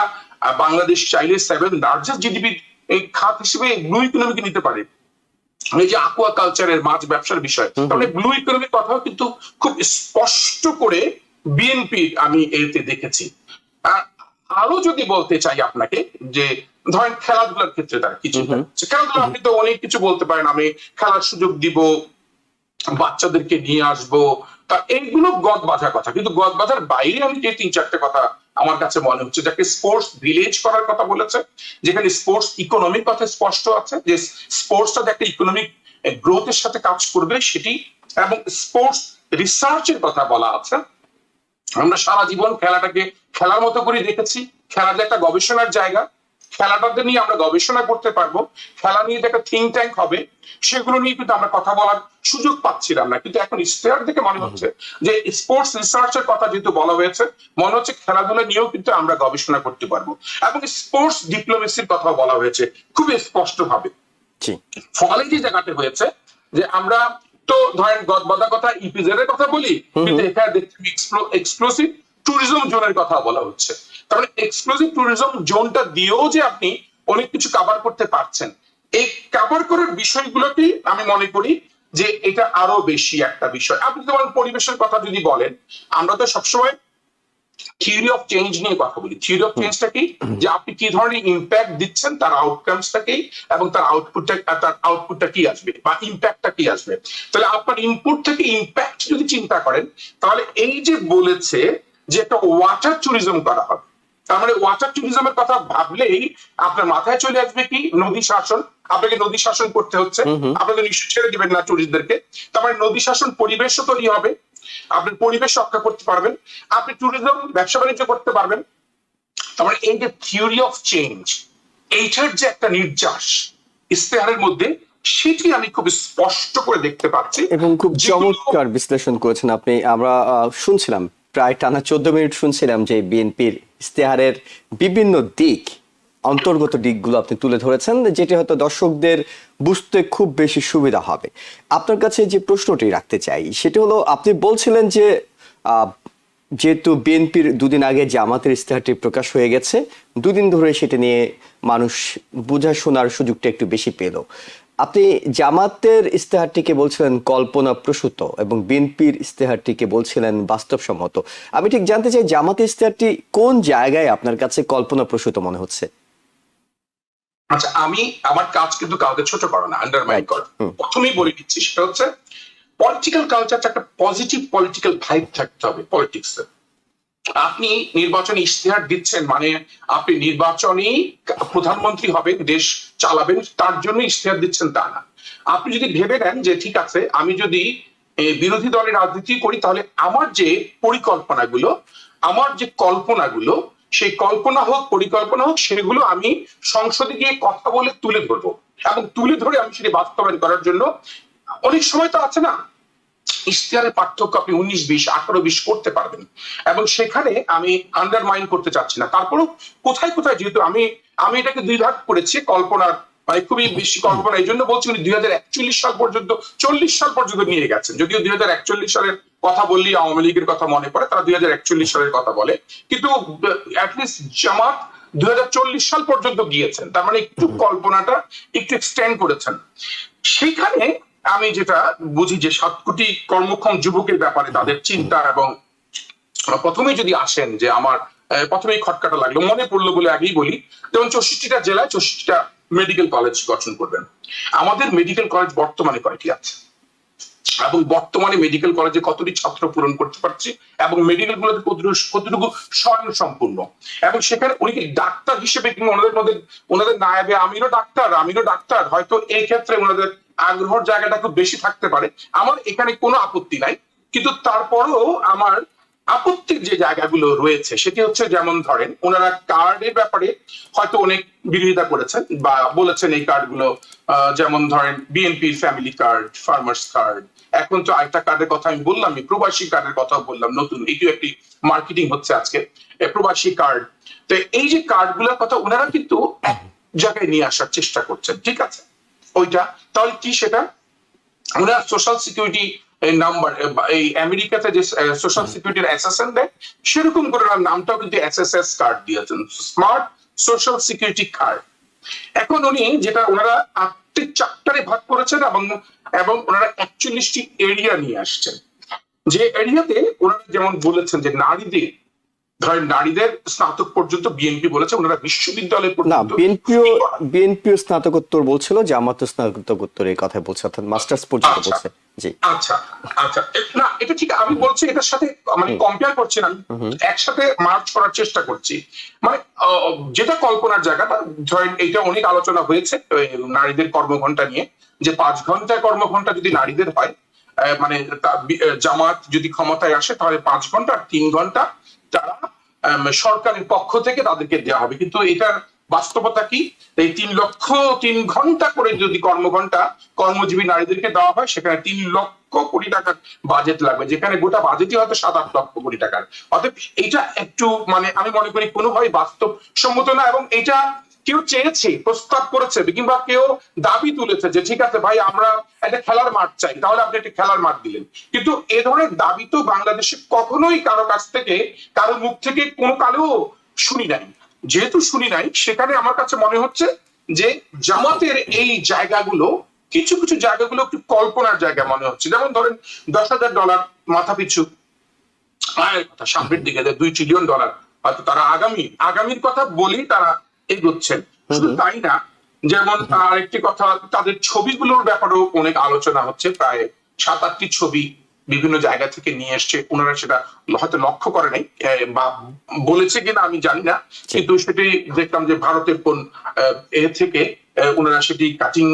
S2: বাংলাদেশ চাইলে 7 লার্জেস্ট জিডিপি এই খাত হিসেবে ব্লু ইকোনমিকে নিতে পারে। এই যে আকুয়া কালচারের মাছ ব্যবসার বিষয়, তাহলে ব্লু ইকোনমির কথাও কিন্তু খুব স্পষ্ট করে বিএনপি আমি এতে দেখেছি। আরো যদি বলতে চাই আপনাকে, যে ধরেন খেলাধুলার ক্ষেত্রে তার কিছু, খেলাধুলা আপনি তো অনেক কিছু বলতে পারেন, আমি খেলার সুযোগ দিব, বাচ্চাদেরকে নিয়ে আসবো, তা এইগুলো গদবাঁধা কথা। কিন্তু গদবাঁধার বাইরে আমি যে ৩-৪টে কথা আমার কাছে মনে হচ্ছে, যাকে স্পোর্টস ভিলেজ করার কথা বলেছে, যেখানে স্পোর্টস ইকোনমির কথা স্পষ্ট আছে, যে স্পোর্টসটা যে একটা ইকোনমিক গ্রোথের সাথে কাজ করবে সেটি, এবং স্পোর্টস রিসার্চের কথা বলা আছে, আমরা সারা জীবন খেলাটাকে খেলার মতো করে দেখেছি। খেলা যে একটা গবেষণার জায়গা, খেলাটাতে নিয়ে আমরা গবেষণা করতে পারবো, খেলা নিয়ে যে একটা থিঙ্ক ট্যাঙ্ক হবে, সেগুলো নিয়ে কিন্তু আমরা কথা বলার সুযোগ পাচ্ছিলাম না। কিন্তু এখন ইশতেহার দেখে মনে হচ্ছে যে স্পোর্টস রিসার্চের কথা যেহেতু বলা হয়েছে, মনে হচ্ছে খেলাধুলা নিয়েও কিন্তু আমরা গবেষণা করতে পারবো, এবং স্পোর্টস ডিপ্লোমেসির কথা বলা হয়েছে খুবই স্পষ্ট ভাবে।
S1: জি।
S2: ফলে যে জায়গাতে হয়েছে যে আমরা তো ধরেন গদবাদা কথা ইপিজেড এর কথা বলি, কিন্তু এখানে দেখছি এক্সক্লুসিভ ট্যুরিজম জোনের কথা বলা হচ্ছে। তার মানে এক্সক্লুসিভ ট্যুরিজম জোনটা দিয়েও যে আপনি অনেক কিছু কভার করতে পারছেন, এই কভার করার বিষয়গুলোকে আমি মনে করি যে এটা আরো বেশি একটা বিষয়। আপনি যেমন পরিবেশের কথা যদি বলেন, আমরা তো সবসময় থিওরি অফ চেঞ্জ নিয়ে কথা বলি। থিওরি অফ চেঞ্জটা কি, যে আপনি কি ধরনের ইম্প্যাক্ট দিচ্ছেন, তার আউটকামসটা কি, এবং তার আউটপুটটা কি আসবে, বা ইম্প্যাক্টটা কি আসবে। তাহলে আপনার ইনপুট থেকে ইম্প্যাক্ট যদি চিন্তা করেন, তাহলে এই যে বলেছে যে একটা ওয়াটার ট্যুরিজম করা হবে, তার মানে ওয়াটার ট্যুরিজমের কথা ভাবলেই আপনার মাথায় চলে আসবে কি, নদী শাসন। আপনাকে নদী শাসন করতে হচ্ছে, আপনাকে নিশ্চয় ছেড়ে দিবেন না ট্যুরিস্টদেরকে। তার মানে নদী শাসন, পরিবেশও তৈরি হবে, আপনি পরিবেশ রক্ষা করতে পারবেন, আপনি ট্যুরিজম ব্যবসা বাণিজ্য করতে পারবেন। তার মানে এই যে থিওরি অফ চেঞ্জ, এইটার যে একটা নির্যাস ইশতেহারের মধ্যে, সেটি আমি খুব স্পষ্ট করে দেখতে পাচ্ছি,
S1: এবং খুব চমৎকার বিশ্লেষণ করেছেন আপনি। আমরা শুনছিলাম প্রায় টানা 14 মিনিট শুনছিলাম যে বিএনপির ইশতেহারের বিভিন্ন দিক, অন্তর্গত দিকগুলো আপনি তুলে ধরেছেন, যেটি হয়তো দর্শকদের বুঝতে খুব বেশি সুবিধা হবে। আপনার কাছে যে প্রশ্নটি রাখতে চাই সেটা হলো, আপনি বলছিলেন যে যেহেতু বিএনপির দুদিন আগে জামাতের ইশতেহারটি প্রকাশ হয়ে গেছে, দুদিন ধরে সেটা নিয়ে মানুষ বোঝা শোনার সুযোগটা একটু বেশি পেল। আপনি জামাতের ইশতেহারটিকে বলছিলেন কল্পনা প্রসূত এবং বিএনপির ইশতেহারটিকে বলছিলেন বাস্তবসম্মত। আমি ঠিক জানতে চাই, জামাতের ইশতেহারটি কোন জায়গায় আপনার কাছে কল্পনা প্রসূত মনে হচ্ছে?
S2: আচ্ছা, আমি আমার কাজ কিন্তু কাউকে ছোট করা না, আন্ডারমাইন করা। প্রথমেই বলে দিচ্ছি, সেটা হচ্ছে পলিটিক্যাল কালচারটা একটা পজিটিভ পলিটিক্যাল ভাইব থাকতে হবে পলিটিক্সে। আপনি নির্বাচনী ইশতেহার দিচ্ছেন মানে আপনি নির্বাচনী প্রধানমন্ত্রী হবেন, দেশ চালাবেন, তার জন্য ইশতেহার দিচ্ছেন তা না। আপনি যদি ভেবে নেন যে ঠিক আছে, আমি যদি বিরোধী দলের রাজনীতি করি, তাহলে আমার যে পরিকল্পনাগুলো, আমার যে কল্পনাগুলো, সেই কল্পনা হোক পরিকল্পনা হোক, সেগুলো আমি সংসদে গিয়ে কথা বলে তুলে ধরবো, এবং তুলে ধরে আমি সেটি বাস্তবায়ন করার জন্য, অনেক সময় তো আছে না, ইশতেহারের পার্থক্য আপনি 19-20, 18-20 করতে পারবেন, এবং সেখানে আমি আন্ডারমাইন করতে চাচ্ছি না। তারপরেও কোথায় কোথায়, যেহেতু আমি এটাকে দুই ভাগ করেছি, কল্পনার মানে খুবই বেশি কল্পনা, এই জন্য বলছি উনি 2041 সাল পর্যন্ত, 40 সাল পর্যন্ত নিয়ে গেছেন। যদিও 2041 সালের কথা বললি আওয়ামী লীগের কথা মনে পড়ে, তারা 2041 সালের কথা বলে, কিন্তু অ্যাটলিস্ট জামাত 2040 সাল পর্যন্ত গিয়েছেন। তার মানে একটু কল্পনাটা একটু এক্সটেন্ড করেছেন। সেখানে আমি যেটা বুঝি যে 7 কোটি কর্মক্ষম যুবকের ব্যাপারে তাদের চিন্তা, এবং প্রথমেই যদি আসেন যে আমার প্রথমেই খটকাটা লাগলো, মনে পড়লো বলে আগেই বলি, যেমন 64টা জেলায় 64টা মেডিকেল কলেজ গঠন করবেন। আমাদের মেডিকেল কলেজ বর্তমানে কয়টি আছে, এবং বর্তমানে মেডিকেল কলেজে কতটি ছাত্র পূরণ করতে পারছি, এবং মেডিকেল কলেজে কতটুকু স্বয়ং সম্পূর্ণ, এবং সেখানে উনি ডাক্তার হিসেবে কিংবা ওনাদের নায়েবে আমিরও ডাক্তার, হয়তো এই ক্ষেত্রে ওনাদের আগ্রহের জায়গাটা খুব বেশি থাকতে পারে। আমার এখানে কোনো আপত্তি নাই, কিন্তু তারপরেও আমার আপত্তির যে জায়গাগুলো রয়েছে সেটি হচ্ছে, যেমন ধরেন ওনারা কার্ডের ব্যাপারে হয়তো অনেক বিরোধিতা করেছেন বা বলেছেন এই কার্ডগুলো, যেমন ধরেন বিএনপির ফ্যামিলি কার্ড, ফার্মার্স কার্ড, এখন তো আরেকটা কার্ডের কথা আমি বললাম, প্রবাসী কার্ডের কথা বললাম, নতুন এটিও একটি মার্কেটিং হচ্ছে আজকে, প্রবাসী কার্ড। তো এই যে কার্ডগুলোর কথা ওনারা কিন্তু এক জায়গায় নিয়ে আসার চেষ্টা করছেন, ঠিক আছে, ওইটা তাহলে কি, সেটা ওনারা সোশ্যাল সিকিউরিটি নাম্বার, এই আমেরিকাতে যে সোশ্যাল সিকিউরিটির অ্যাসেসেন্ট দেয়, সেরকম করে নামটাও কিন্তু এসএসএস কার্ড দিয়েছেন, স্মার্ট সোশ্যাল সিকিউরিটি কার্ড। এখন উনি যেটা ওনারা 8টি চ্যাপ্টারে ভাগ করেছেন, এবং ওনারা 41টি এরিয়া নিয়ে আসছেন, যে এরিয়াতে ওনারা যেমন বলেছেন যে নারীদের স্নাতক পর্যন্ত বিএনপি বলেছে, ওনারা বিশ্ববিদ্যালয়
S1: না,
S2: পর্যন্ত,
S1: বিএনপিও স্নাতকোত্তর বলছিল, জামাত স্নাতকোত্তর এই কথা বলছে, অর্থাৎ মাস্টার্স পর্যন্ত বলছে। জি,
S2: আচ্ছা আচ্ছা, না এটা ঠিক, আমি বলছি এটার সাথে মানে কম্পেয়ার করছি না, একসাথে মার্চ করার চেষ্টা করছি। মানে যেটা কল্পনার জায়গাটা, ধরেন এইটা অনেক আলোচনা হয়েছে নারীদের কর্মঘণ্টা নিয়ে, যে 5 ঘন্টা কর্মঘণ্টা যদি নারীদের হয়, মানে জামাত যদি ক্ষমতায় আসে তাহলে 5 ঘন্টা আর 3 ঘন্টা তারা সরকারের পক্ষ থেকে তাদেরকে দেওয়া হবে, কিন্তু এটার বাস্তবতা কি? এই 3 লক্ষ 3 ঘন্টা করে যদি কর্মঘন্টা কর্মজীবী নারীদেরকে দেওয়া হয়, সেখানে 3 লক্ষ কোটি টাকার বাজেট লাগবে, যেখানে গোটা বাজেটই হয়তো 7-8 লক্ষ কোটি টাকার। অতএব এটা একটু মানে আমি মনে করি কোনোভাবেই বাস্তবসম্মত না, এবং এটা কেউ চেয়েছে, প্রস্তাব করেছে, কিংবা কেউ দাবি তুলেছে যে ঠিক আছে ভাই আমরা একটা খেলার মাঠ চাই, তাহলে আপনি একটা খেলার মাঠ দিলেন, কিন্তু এ ধরনের দাবি তো বাংলাদেশে কখনোই কারো কাছ থেকে, কারো মুখ থেকে কোনো কালেও শুনি নাই। যেহেতু শুনি নাই, সেখানে আমার কাছে মনে হচ্ছে যে জামাতের এই জায়গাগুলো, কিছু কিছু জায়গাগুলো একটু কল্পনার জায়গা মনে হচ্ছে। যেমন ধরেন $10,000 মাথা পিছু আয়ের কথা, সামনের দিকে $2 ট্রিলিয়ন, হয়তো তারা আগামীর কথা বলেই তারা এগোচ্ছেন। শুধু তাই না, যেমন আরেকটি কথা, তাদের ছবিগুলোর ব্যাপারেও অনেক আলোচনা হচ্ছে। প্রায় 7-8টি ছবি বিভিন্ন জায়গা থেকে নিয়ে এসছে, ওনারা সেটা হয়তো লক্ষ্য করে নাই বা বলেছে কিনা আমি জানি না, কিন্তু সেটি দেখলাম যে ভারতের কোন এ থেকে ওনারা সেটি কাটিং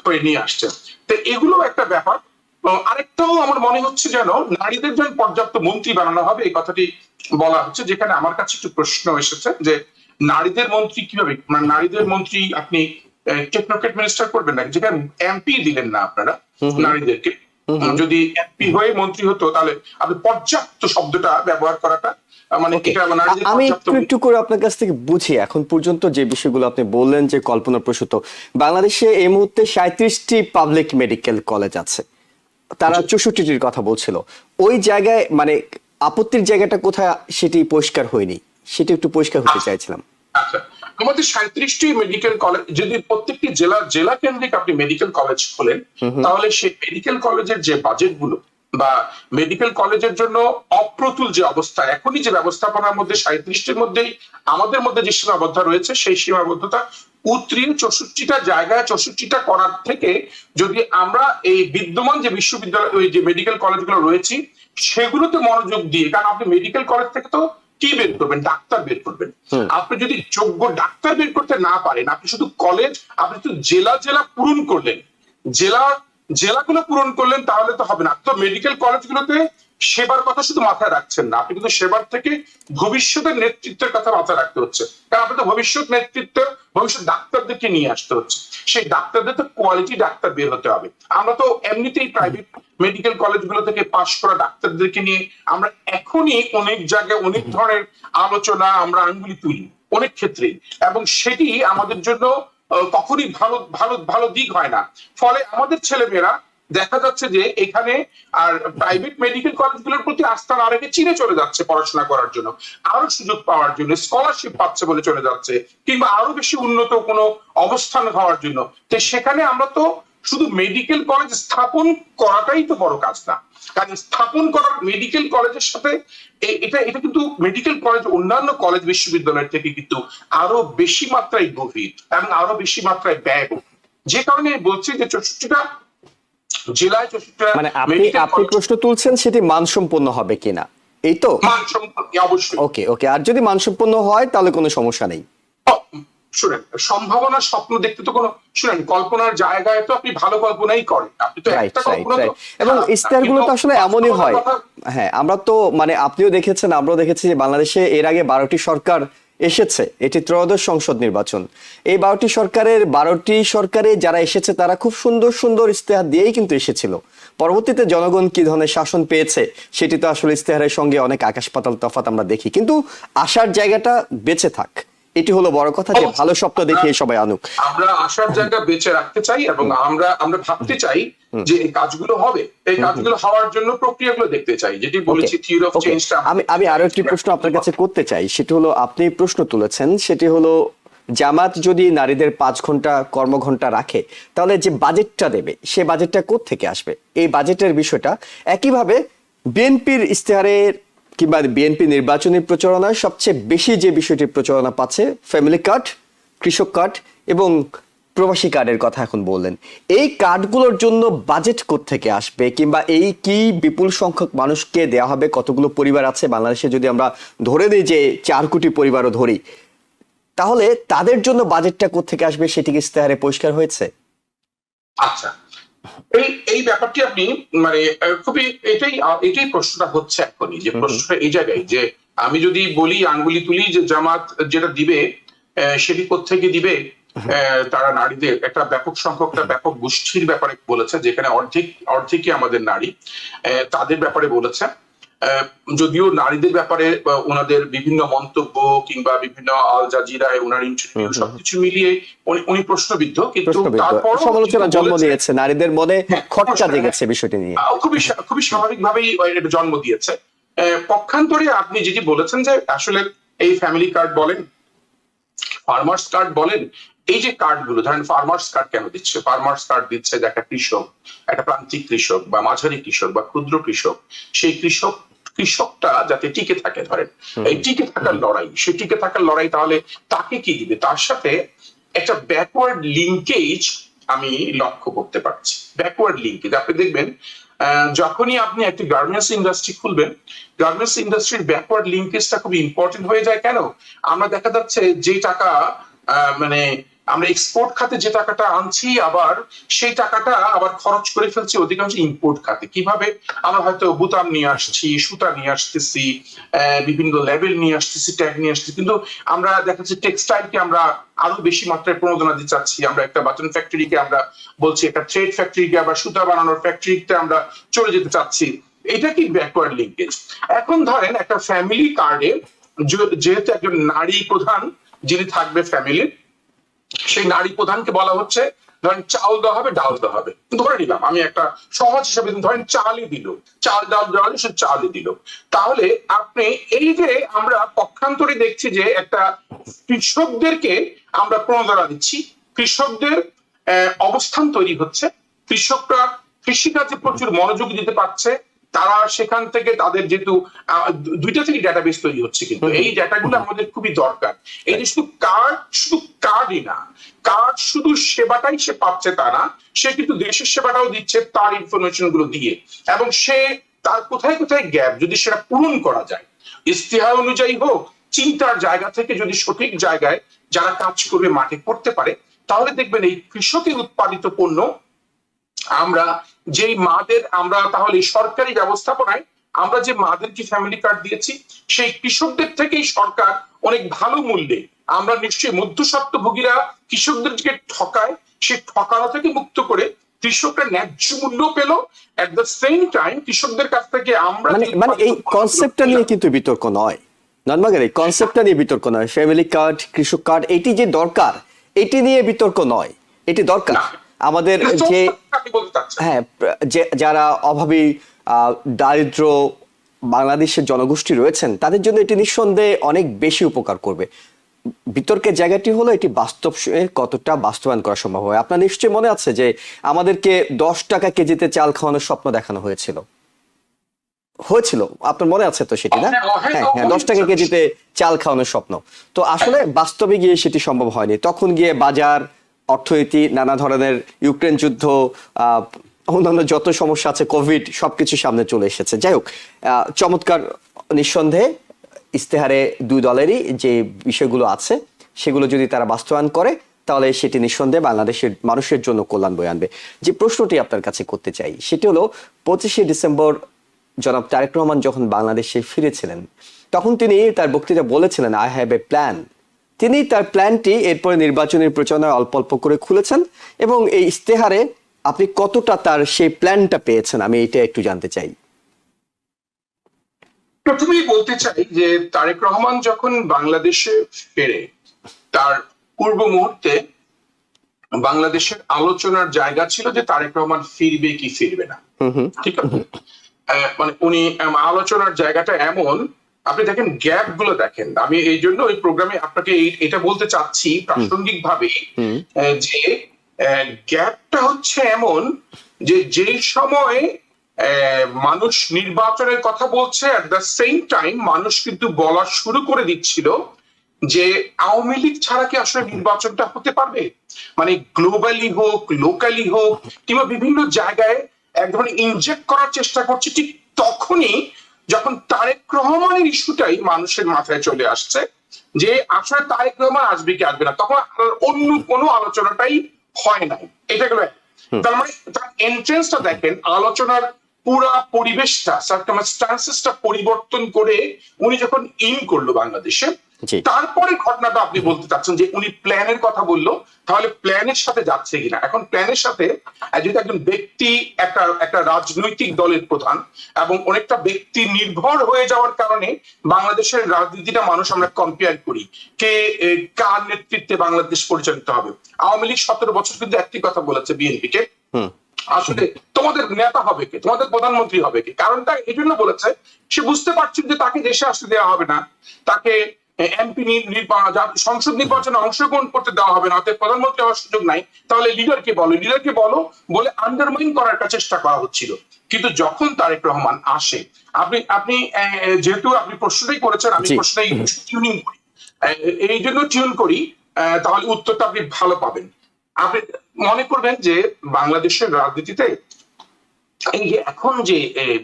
S2: করে নিয়ে আসছেন। তো এগুলো একটা ব্যাপার। আরেকটাও আমার মনে হচ্ছে যেন নারীদের জন্য পর্যাপ্ত মন্ত্রী বানানো হবে, এই কথাটি বলা হচ্ছে, যেখানে আমার কাছে একটু প্রশ্ন এসেছে যে নারীদের মন্ত্রী কিভাবে, মানে নারীদের মন্ত্রী আপনি টেকনোক্রেট মিনিস্টার করবেন না, যেখানে এমপি দিলেন না আপনারা নারীদেরকে। যদি এমপি হয়ে মন্ত্রী হতো তাহলে আপনি পর্যাপ্ত শব্দটা ব্যবহার করাটা মানে
S1: আমি একটু করে আপনার কাছ থেকে বুঝি, এখন পর্যন্ত যে বিষয়গুলো আপনি বললেন যে কল্পনাপ্রসূত, বাংলাদেশে এই মুহূর্তে 37টি পাবলিক মেডিকেল কলেজ আছে, তারা 64টির কথা বলছিল। ওই জায়গায় মানে আপত্তির জায়গাটা কোথায় সেটি পরিষ্কার হয়নি, সেটা একটু পরিষ্কার হতে চাইছিলাম।
S2: আচ্ছা, আমাদের 37টি মেডিকেল কলেজ, যদি প্রত্যেকটি জেলা কেন্দ্রিক আপনি মেডিকেল কলেজ খোলেন, তাহলে সেই মেডিকেল কলেজের যে বাজেট গুলো বা মেডিকেল কলেজের জন্য অপ্রতুল যে অবস্থা, এখনই যে ব্যবস্থাপনার মধ্যে 37টির মধ্যেই আমাদের মধ্যে যে সীমাবদ্ধতা রয়েছে, সেই সীমাবদ্ধতা উতরিয়ে 64টা জায়গায় 64টা করার থেকে যদি আমরা এই বিদ্যমান যে বিশ্ববিদ্যালয়, ওই যে মেডিকেল কলেজগুলো রয়েছে সেগুলোতে মনোযোগ দিয়ে, কারণ আপনি মেডিকেল কলেজ থেকে তো কি বের করবেন? ডাক্তার বের করবেন। আপনি যদি যোগ্য ডাক্তার বের করতে না পারেন, আপনি শুধু কলেজ, আপনি শুধু জেলা পূরণ করলেন, জেলাগুলো পূরণ করলেন, তাহলে তো হবে না। তো মেডিকেল কলেজগুলোতে সেবার কথা শুধু মাথায় রাখছেন না, আপনি কিন্তু সেবার থেকে ভবিষ্যতের নেতৃত্বের কথা মাথায় রাখতে হচ্ছে, কারণ আপনাদের ভবিষ্যৎ নেতৃত্ব, ভবিষ্যৎ ডাক্তারদেরকে নিয়ে আসতে হচ্ছে। সেই ডাক্তারদের তো কোয়ালিটি ডাক্তার বের হতে হবে। আমরা তো এমনিতেই প্রাইভেট মেডিকেল কলেজগুলো থেকে পাশ করা ডাক্তারদেরকে নিয়ে আমরা এখনই অনেক জায়গায় অনেক ধরনের আলোচনা, আমরা আঙ্গুলি তুলি অনেক ক্ষেত্রে, এবং সেটি আমাদের জন্য কখনই ভালো ভালো ভালো দিক হয় না। ফলে আমাদের ছেলেমেয়েরা দেখা যাচ্ছে যে এখানে আর প্রাইভেট মেডিকেল কলেজগুলোর প্রতি আস্থা না রেখে চীনে চলে যাচ্ছে পড়াশোনা করার জন্য, আরো সুযোগ পাওয়ার জন্য, স্কলারশিপ পাচ্ছে বলে চলে যাচ্ছে, কিংবা আরো বেশি উন্নত কোনো অবস্থান হওয়ার জন্য। তো সেখানে আমরা তো শুধু মেডিকেল কলেজ স্থাপন করাটাই তো বড় কাজ না, কারণ স্থাপন করার মেডিকেল কলেজের সাথে এটা কিন্তু মেডিকেল কলেজ অন্যান্য কলেজ বিশ্ববিদ্যালয়ের থেকে কিন্তু আরো বেশি মাত্রায় গভীর এবং আরো বেশি মাত্রায় ব্যয়বহুল। যে কারণে বলছি যে 64টা জেলায় 64টা
S1: মানে আপনি প্রশ্ন তুলছেন সেটি মানসম্পন্ন হবে কিনা, এই তো?
S2: মানসম্পন্ন অবশ্যই।
S1: ওকে, আর যদি মানসম্পন্ন হয় তাহলে কোনো সমস্যা নেই।
S2: শুনেন, সম্ভাবনা স্বপ্ন দেখতে তো কোনো, শুনেন, কল্পনার জায়গায় তো আপনি ভালো কল্পনাই করেন, আপনি তো একটা কল্পনা তো,
S1: এবং ইস্তারগুলো তো আসলে এমনই হয়। হ্যাঁ, আমরা তো মানে আপনিও দেখেছেন, আমরাও দেখেছি যে বাংলাদেশে এর আগে 12টি সরকার এসেছে, এটি ত্রয়োদশ সংসদ নির্বাচন। এই 12টি সরকারে যারা এসেছে তারা খুব সুন্দর সুন্দর ইস্তেহার দিয়েই কিন্তু এসেছিল। পরবর্তীতে জনগণ কি ধরনের শাসন পেয়েছে সেটি তো আসলে ইস্তেহারের সঙ্গে অনেক আকাশ পাতাল তফাৎ আমরা দেখি, কিন্তু আশার জায়গাটা বেঁচে থাক, এটি হলো বড় কথা, যে ভালো স্বপ্ন দেখিয়ে সবাই আনুক।
S2: আমরা আশার জায়গা বেঁচে রাখতে চাই, এবং আমরা ভাবতে চাই যে এই কাজগুলো হবে, এই কাজগুলো হওয়ার জন্য প্রক্রিয়াগুলো দেখতে চাই, যেটি বলেছি থিওরি অফ চেঞ্জটা।
S1: আমি আরো একটি প্রশ্ন আপনার কাছে করতে চাই, সেটি হলো আপনি প্রশ্ন তুলেছেন, সেটি হলো জামাত যদি নারীদের 5 ঘন্টা কর্মঘন্টা রাখে তাহলে যে বাজেটটা দেবে সে বাজেটটা কোত্থেকে আসবে, এই বাজেটের বিষয়টা। একইভাবে বিএনপির ইস্তেহারের কিংবা বিএনপি নির্বাচনী প্রচারণায় সবচেয়ে বেশি যে বিষয়টি প্রচারণা পাচ্ছে ফ্যামিলি কার্ড, কৃষক কার্ড এবং প্রবাসী কার্ডের কথা এখন বললেন। এই কার্ডগুলোর জন্য বাজেট কোত্থেকে আসবে, কিংবা এই কি বিপুল সংখ্যক মানুষকে দেওয়া হবে? কতগুলো পরিবার আছে বাংলাদেশে, যদি আমরা ধরে নিই যে 4 কোটি পরিবারও ধরি, তাহলে তাদের জন্য বাজেটটা কোত্থেকে আসবে সেটি কি ইস্তেহারে পরিষ্কার হয়েছে?
S2: আচ্ছা, এই এই ব্যাপারটি আপনি মানে খুবই এটাই প্রশ্নটা হচ্ছে এখনই, যে প্রশ্নটা এই জায়গায় যে আমি যদি বলি আঙ্গুলি তুলি যে জামাত যেটা দিবে সেটি কোত্থেকে দিবে। তারা নারীদের একটা ব্যাপক সংখ্যকটা ব্যাপক গোষ্ঠীর ব্যাপারে বলেছে, যেখানে অর্ধেকই আমাদের নারী, তাদের ব্যাপারে বলেছে। যদিও নারীদের ব্যাপারে ওনাদের বিভিন্ন মন্তব্য কিংবা বিভিন্ন আল জাজিরায় ওনার ইন্টারভিউ সবকিছু মিলিয়ে উনি প্রশ্নবিদ্ধ, কিন্তু তারপর
S1: সমালোচনার জন্ম নিয়েছে, নারীদের মনে খটকা জেগেছে বিষয়টি নিয়ে,
S2: খুবই স্বাভাবিকভাবেই এটা জন্ম দিয়েছে। পক্ষান্তরে আপনি যেটি বলেছেন যে আসলে এই ফ্যামিলি কার্ড বলেন, ফার্মার্স কার্ড বলেন, এই যে কার্ড গুলো ধরেন, ফার্মার্স কার্ড কেন দিচ্ছে? ফার্মার্স কার্ড দিচ্ছে যে একটা কৃষক, একটা প্রান্তিক কৃষক বা মাঝারি কৃষক বা ক্ষুদ্র কৃষক, সেই কৃষকটা যাতে টিকে থাকে, ধরেন এই টিকে থাকার লড়াই, সেই টিকে থাকার লড়াই, তাহলে তাকে কি দিবে? তার সাথে একটা ব্যাকওয়ার্ড লিঙ্কেজ আমি লক্ষ্য করতে পারছি। ব্যাকওয়ার্ড লিঙ্কেজ আপনি দেখবেন, যখনই আপনি একটি গার্মেন্টস ইন্ডাস্ট্রি খুলবেন, গার্মেন্টস ইন্ডাস্ট্রির ব্যাকওয়ার্ড লিঙ্কেজটা খুব ইম্পর্টেন্ট হয়ে যায়। কেন? আমরা দেখা যাচ্ছে যে টাকা মানে আমরা এক্সপোর্ট খাতে যে টাকাটা আনছি, আবার সেই টাকাটা আবার খরচ করে ফেলছি অধিকাংশ ইম্পোর্ট খাতে। কিভাবে? আমরা হয়তো বুতাম নিয়ে আসছি, সুতা নিয়ে আসতেছি, বিভিন্ন লেবেল নিয়ে আসতেছি, ট্যাগ নিয়ে আসতেছি, কিন্তু আমরা দেখা যাচ্ছে টেক্সটাইলকে আমরা আরো বেশি মাত্রায় প্রণোদনা দিতে চাচ্ছি। আমরা একটা বাটন ফ্যাক্টরিকে আমরা বলছি, একটা থ্রেড ফ্যাক্টরিকে আবার সুতা বানানোর ফ্যাক্টরিতে আমরা চলে যেতে চাচ্ছি। এটা কি ব্যাকওয়ার্ড লিঙ্কেজ? এখন ধরেন একটা ফ্যামিলি কার্ডে যেহেতু একজন নারী প্রধান যিনি থাকবে ফ্যামিলির, সেই নারী প্রধানকে বলা হচ্ছে ধরেন চাল দেওয়া হবে, ডাল দেওয়া হবে। ধরে নিলাম আমি একটা সহজ হিসাবে, ধরেন চালই দিল, চাল ডাল দেওয়া হলে সে চালই দিল। তাহলে আপনি এই যে আমরা পক্ষান্তরে দেখছি যে একটা কৃষকদেরকে আমরা প্রণোদনা দিচ্ছি, কৃষকদের অবস্থান তৈরি হচ্ছে, কৃষকরা কৃষিকাজে প্রচুর মনোযোগ দিতে পারছে, তারা সেখান থেকে তাদের যেহেতু দুইটা থেকে ডেটাবেস তৈরি হচ্ছে, কিন্তু এই ডেটাগুলো আমাদের খুবই দরকার। এই যে শুধু কার্ডই না, কার্ড শুধু সেবাটাই সে পাচ্ছে তা না, সে কিন্তু দেশের সেবাটাও দিচ্ছে তার ইনফরমেশন গুলো দিয়ে। এবং সে তার কোথায় কোথায় গ্যাপ, যদি সেটা পূরণ করা যায়, ইস্তেহার অনুযায়ী হোক, চিন্তার জায়গা থেকে যদি সঠিক জায়গায় যারা কাজ করবে মাঠে করতে পারে, তাহলে দেখবেন এই কৃষকের উৎপাদিত পণ্য আমরা যেই মাদের, আমরা তাহলে সরকারি ব্যবস্থাপনায় আমরা যে মাদেরকে ফ্যামিলি কার্ড দিয়েছি, সেই কৃষকদের থেকেই সরকার অনেক ভালো মূল্যে, আমরা নিশ্চয়ই মধ্যস্বত্বভোগীরা কৃষকদেরকে ঠকায়, সে ঠকানো থেকে মুক্ত করে কৃষকরা ন্যায্য মূল্য পেল। এট দ্য সেম টাইম কৃষকদের কাছ থেকে আমরা
S1: মানে এই কনসেপ্টটা নিয়ে কিন্তু বিতর্ক নয় নর্মাগের, এই কনসেপ্টটা নিয়ে বিতর্ক নয়। ফ্যামিলি কার্ড, কৃষক কার্ড, এটি যে দরকার, এটি নিয়ে বিতর্ক নয়, এটি দরকার। আমাদের যে হ্যাঁ, যারা অভাবী দারিদ্র বাংলাদেশের জনগোষ্ঠী রয়েছেন, তাদের জন্য এটি নিঃসন্দেহে অনেক বেশি উপকার করবে। বিতর্কের জায়গাটি হলো এটি বাস্তব কতটা বাস্তবায়ন করা সম্ভব হয়। আপনার নিশ্চয়ই মনে আছে যে আমাদেরকে 10 টাকা কেজিতে চাল খাওয়ানোর স্বপ্ন দেখানো হয়েছিল, আপনার মনে আছে তো সেটি, না? হ্যাঁ হ্যাঁ, 10 টাকা কেজিতে চাল খাওয়ানোর স্বপ্ন। তো আসলে বাস্তবে গিয়ে সেটি সম্ভব হয়নি। তখন গিয়ে বাজার, অর্থনীতি, নানা ধরনের ইউক্রেন যুদ্ধ, অন্যান্য যত সমস্যা আছে, কোভিড, সবকিছু সামনে চলে এসেছে। যাই হোক, চমৎকার, নিঃসন্দেহে ইস্তেহারে দুই দলেরই যে বিষয়গুলো আছে সেগুলো যদি তারা বাস্তবায়ন করে, তাহলে সেটি নিঃসন্দেহে বাংলাদেশের মানুষের জন্য কল্যাণ বয়ে আনবে। যে প্রশ্নটি আপনার কাছে করতে চাই সেটি হলো, 25শে ডিসেম্বর জনাব তারেক রহমান যখন বাংলাদেশে ফিরেছিলেন, তখন তিনি তার বক্তৃতা বলেছিলেন, আই হ্যাভ এ প্ল্যান। তিনি তার প্ল্যানটি এরপরে নির্বাচনের প্রচারণায় অল্প অল্প করে খুলেছেন, এবং এই ইস্তেহারে আপনি কতটা তার সেই প্ল্যানটা পেয়েছেন, আমি এটা একটু জানতে চাই।
S2: প্রথমেই বলতে চাই যে তারেক রহমান যখন বাংলাদেশে ফেরে, তার পূর্ব মুহূর্তে বাংলাদেশের আলোচনার জায়গা ছিল যে তারেক রহমান ফিরবে কি ফিরবে না। ঠিক আছে, মানে উনি আলোচনার জায়গাটা এমন, আপনি দেখেন গ্যাপ গুলো দেখেন। আমি এই জন্য ওই প্রোগ্রামে আপনাকে এটা বলতে চাচ্ছি প্রাসঙ্গিক ভাবে, যে গ্যাপটা হচ্ছে এমন যে যেই সময় মানুষ নির্বাচনের কথা বলছে, এট দ্য সেম টাইম মানুষ কিন্তু বলা শুরু করে দিচ্ছিল যে আওয়ামী লীগ ছাড়া কি আসলে নির্বাচনটা হতে পারবে। মানে গ্লোবালি হোক, লোকালি হোক, কিংবা বিভিন্ন জায়গায় এক ধরনের ইনজেক্ট করার চেষ্টা করছে। ঠিক তখনই যখন তারেক রহমানের ইস্যুটাই মানুষের মাথায় চলে আসছে যে আসলে তারেক রহমান আসবে কি আসবে না, তখন অন্য কোনো আলোচনাটাই হয় নাই। এটা গেল। তার মানে তার এন্ট্রেন্সটা দেখেন, আলোচনার পুরা পরিবেশটা, সার্কামস্টান্সেসটা পরিবর্তন করে উনি যখন ইন করলো বাংলাদেশে,
S1: জি।
S2: তারপরে ঘটনাটা আপনি বলতে চাচ্ছেন যে উনি প্ল্যানের কথা বললো, তাহলে প্ল্যানের সাথে যাচ্ছে কিনা। এখন প্ল্যানের সাথে যদি একজন ব্যক্তি একটা রাজনৈতিক দলের প্রধান এবং অনেকটা ব্যক্তি নির্ভর হয়ে যাওয়ার কারণে বাংলাদেশের রাজনীতিটা মানুষ আমরা কম্পেয়ার করি, কার নেতৃত্বে বাংলাদেশ পরিচালিত হবে। আওয়ামী লীগ 17 বছর কিন্তু একটি কথা বলেছে বিএনপিকে, আসলে তোমাদের নেতা হবে কে, তোমাদের প্রধানমন্ত্রী হবে কে। কারণটা এই জন্য বলেছে, সে বুঝতে পারছেন যে তাকে দেশে আসতে দেওয়া হবে না, তাকে এমপি সংসদ নির্বাচনে অংশগ্রহণ করতে দেওয়া হবে না, অর্থাৎ প্রধানমন্ত্রী হওয়ার সুযোগ নাই, তাহলে লিডারকে বলো বলে আন্ডারমাইন করার একটা চেষ্টা করা হচ্ছিল। কিন্তু যখন তারেক রহমান আসে, আপনি যেহেতু আপনি প্রশ্নটাই করেছেন, আমি প্রশ্নটাই টিউনিং করি, এই জন্য টিউন করি, তাহলে উত্তরটা আপনি ভালো পাবেন। আপনি মনে করবেন যে বাংলাদেশের রাজনীতিতে এই যে এখন যে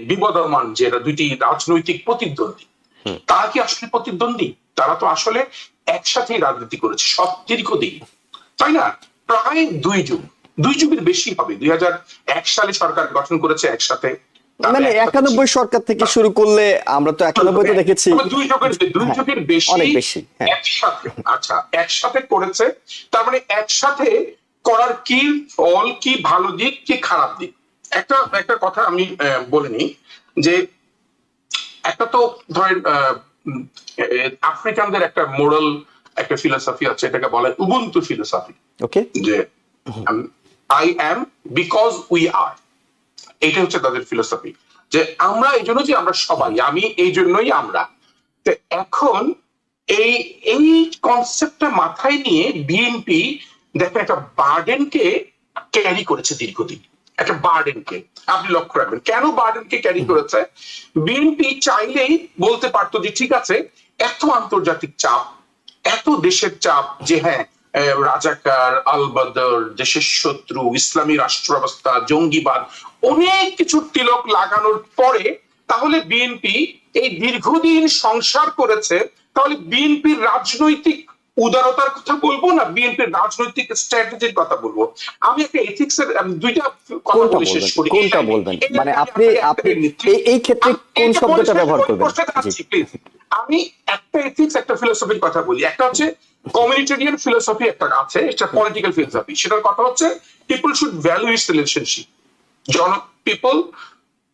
S2: বিবদমান যে দুইটি রাজনৈতিক প্রতিদ্বন্দ্বী, তারা কি আসলে প্রতিদ্বন্দ্বী? তারা তো আসলে একসাথেই রাজনীতি করেছে সব দীর্ঘদিন, তাই না? প্রায় 2 যুগের বেশি হবে। 2001 সালে সরকার গঠন করেছে একসাথে,
S1: মানে 91 সরকার থেকে শুরু করলে আমরা তো 91 তো দেখেছি
S2: 2 যুগের বেশি,
S1: অনেক বেশি
S2: একসাথে। আচ্ছা, একসাথে করেছে, তার মানে একসাথে করার কি ফল, কি ভালো দিক, কি খারাপ দিক। একটা কথা আমি বলে নিই, যে একটা তো ধরেন আফ্রিকানদের একটা মোরাল একটা ফিলোসফি আছে, এটাকে বলে উবুন্টু ফিলোসফি।
S1: ওকে,
S2: যে I am because we are, এটা হচ্ছে তাদের ফিলোসফি, যে আমরা এই জন্য যে আমরা সবাই, আমি এই জন্যই আমরা। তো এখন এই কনসেপ্টটা মাথায় নিয়ে বিএনপি দেখেন একটা বার্ডেনকে ক্যারি করেছে দীর্ঘদিন, একটা বার্ডেনকে। আপনি লক্ষ্য রাখবেন কেন বার্ডেনকে ক্যারি করেছে। বিএনপি চাইলেই বলতে পারতো যে ঠিক আছে, এত আন্তর্জাতিক চাপ, এত দেশের চাপ, যে হ্যাঁ রাজাকার, আল বদর, দেশের শত্রু, ইসলামী রাষ্ট্র ব্যবস্থা, জঙ্গিবাদ, অনেক কিছু তিলক লাগানোর পরে তাহলে বিএনপি এই দীর্ঘদিন সংসার করেছে, তাহলে বিএনপির রাজনৈতিক উদারতার কথা বলবো না বিএনপির রাজনৈতিক স্ট্র্যাটেজির কথা বলবো। আমি একটা এথিক্স এর দুইটা কথা বলে শেষ করি।
S1: কোনটা বলবেন? মানে আপনি এই ক্ষেত্রে কোন শব্দটা ব্যবহার করবেন?
S2: আমি একটা এথিক্স, একটা ফিলোসফির কথা বলি। একটা হচ্ছে কমিউনিটেরিয়ান ফিলোসফি, একটা আছে এটা পলিটিক্যাল ফিলোসফি। সেটার কথা হচ্ছে people should value its relationship. People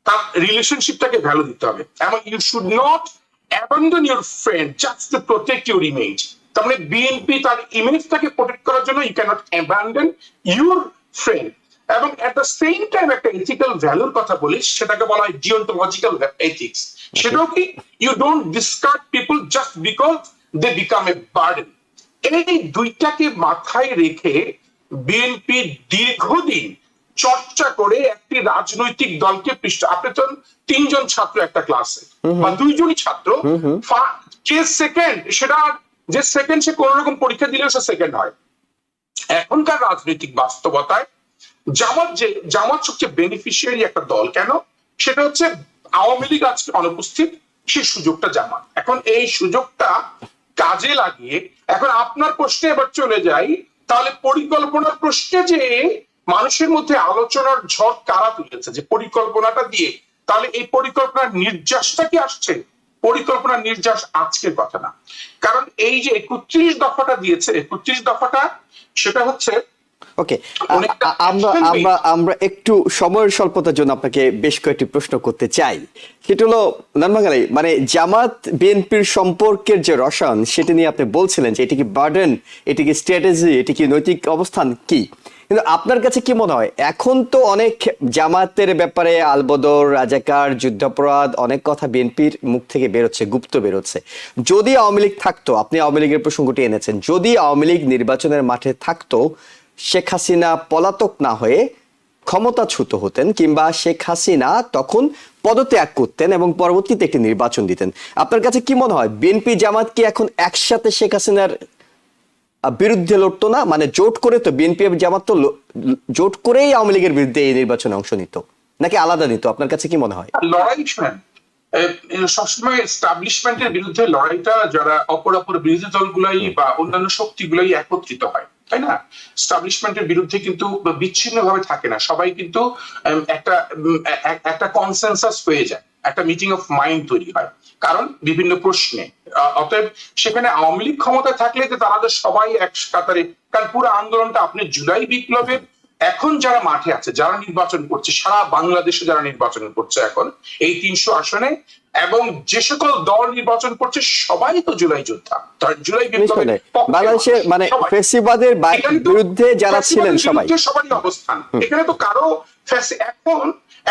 S2: তার রিলেশনশিপটাকে ভ্যালু দিতে হবে, এবং you should not abandon your friend just to protect your image. তার মানে বিএনপি তার ইমেজটাকে প্রোটেক্ট করার জন্য you can't abandon your friend. এবং এট দ্য সেম টাইম একটা এথিক্যাল ভ্যালুর কথা বলি, সেটাকে বলা হয় ডিওন্টোলজিক্যাল এথিক্স। সেটাও কি, you don't discard people just because they become a burden. এই দুইটাকে মাথায় রেখে বিএনপি দীর্ঘদিন চর্চা করে একটি রাজনৈতিক দলকে আপনি তো 3 জন ছাত্র একটা ক্লাসে, বা 2 জনই ছাত্র, যে সেকেন্ড সেটা, যে সেকেন্ড সে কোন রকম পরীক্ষা দিলেও সে সেকেন্ড হয়। এখনকার রাজনৈতিক বাস্তবতায় জামাত সবচেয়ে বেনিফিশিয়ারি একটা দল। কেন? সেটা হচ্ছে আওয়ামী লীগ আজকে অনুপস্থিত, সেই সুযোগটা জামাত। এখন এই সুযোগটা কাজে লাগিয়ে, এখন আপনার প্রশ্নে এবার চলে যাই, তাহলে পরিকল্পনার প্রশ্নে যে মানুষের মধ্যে আলোচনার ঝড় কারা তুলেছে, যে পরিকল্পনাটা দিয়ে, তাহলে এই পরিকল্পনার নির্যাসটা কি আসছে? পরিকল্পনার নির্যাস আজকের কথা না, কারণ এই যে 31 দফাটা দিয়েছে, 31 দফাটা সেটা হচ্ছে
S1: ওকে। আমরা একটু সময়ের স্বল্পতার জন্য আপনাকে বেশ কয়েকটি প্রশ্ন করতে চাই। সেটা হলো নানবাঙ্গালী, মানে জামাত বিএনপির সম্পর্কের যে রসায়ন, সেটা নিয়ে আপনি বলছিলেন যে এটি কি বার্ডেন, এটি কি স্ট্র্যাটেজি, এটি কি নৈতিক অবস্থান, কি? কিন্তু আপনার কাছে কি মনে হয়, এখন তো অনেক জামাতের ব্যাপারে আলবদর, রাজাকার, যুদ্ধাপরাধ, অনেক কথা বিএনপির মুখ থেকে বেরোচ্ছে, গুপ্ত বেরোচ্ছে। যদি আওয়ামী লীগ থাকতো, আপনি আওয়ামী লীগের প্রসঙ্গটি এনেছেন, যদি আওয়ামী লীগ নির্বাচনের মাঠে থাকতো, শেখ হাসিনা পলাতক না হয়ে ক্ষমতাচ্যুত হতেন, কিংবা শেখ হাসিনা তখন পদত্যাগ করতেন এবং পরবর্তীতে একটি নির্বাচন দিতেন, আপনার কাছে কি মনে হয় বিএনপি জামাত কি এখন একসাথে শেখ হাসিনার বিরুদ্ধে লড়তো না? মানে জোট করে, তো বিএনপি জামাত তো জোট করেই আওয়ামী লীগের বিরুদ্ধে এই নির্বাচনে অংশ নিত, নাকি আলাদা নিত? আপনার কাছে কি মনে হয়?
S2: লড়াই শুনেন, সবসময় এস্টাবলিশমেন্টের বিরুদ্ধে লড়াইটা যারা অপর বিরোধী দলগুলাই বা অন্যান্য শক্তিগুলাই একত্রিত হয়। তাই না? এস্টাবলিশমেন্টের বিরুদ্ধে কিন্তু বিচ্ছিন্নভাবে থাকে না, সবাই কিন্তু একটা কনসেনসাস হয়ে যায়, একটা মিটিং অফ মাইন্ড তৈরি হয় কারণ বিভিন্ন প্রশ্নে। অতএব সেখানে আওয়ামী লীগ ক্ষমতায় থাকলে যে তারা যে সবাই এক কাতারে, কারণ পুরো আন্দোলনটা আপনি জুলাই বিপ্লবের এখন যারা মাঠে আছে, যারা নির্বাচন করছে, সারা বাংলাদেশে যারা নির্বাচন করছে এখন এই 300 আসনে, এবং যে সকল দল নির্বাচন করছে সবাই তো জুলাই যোদ্ধা, জুলাই বিপ্লবের
S1: বাংলাদেশের মানে ফ্যাসিবাদের বিরুদ্ধে যারা ছিলেন
S2: সবারই অবস্থান। এখানে তো কারো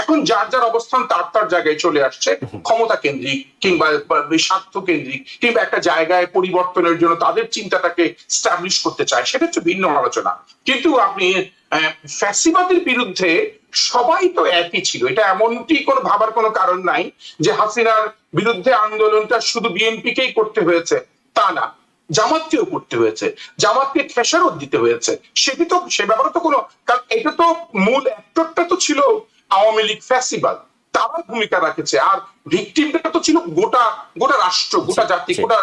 S2: এখন যার যার অবস্থান তার তার জায়গায় চলে আসছে, ক্ষমতা কেন্দ্রিক কিংবা স্বার্থ কেন্দ্রিক কিংবা একটা জায়গায় পরিবর্তনের জন্য তাদের চিন্তাটাকে স্টাবলিশ করতে চায়, সেটা হচ্ছে ভিন্ন আলোচনা। কিন্তু আপনি ফ্যাসিবাদের বিরুদ্ধে সবাই তো একই ছিল, এটা এমনটি কোনো ভাবার কোনো কারণ নাই যে হাসিনার বিরুদ্ধে আন্দোলনটা শুধু বিএনপিকেই করতে হয়েছে, তা না, জামাতকেও করতে হয়েছে, জামাতকে খেসারত দিতে হয়েছে। সেটি তো, সে ব্যাপারে তো কোনো, কারণ এটা তো মূল অ্যাক্টরটা তো ছিল আওয়ামী লীগ, ফ্যাসিবাদ, তারা ভূমিকা রাখেছে, আর ভিকটিমটা তো ছিল গোটা রাষ্ট্র, গোটা জাতি, গোটা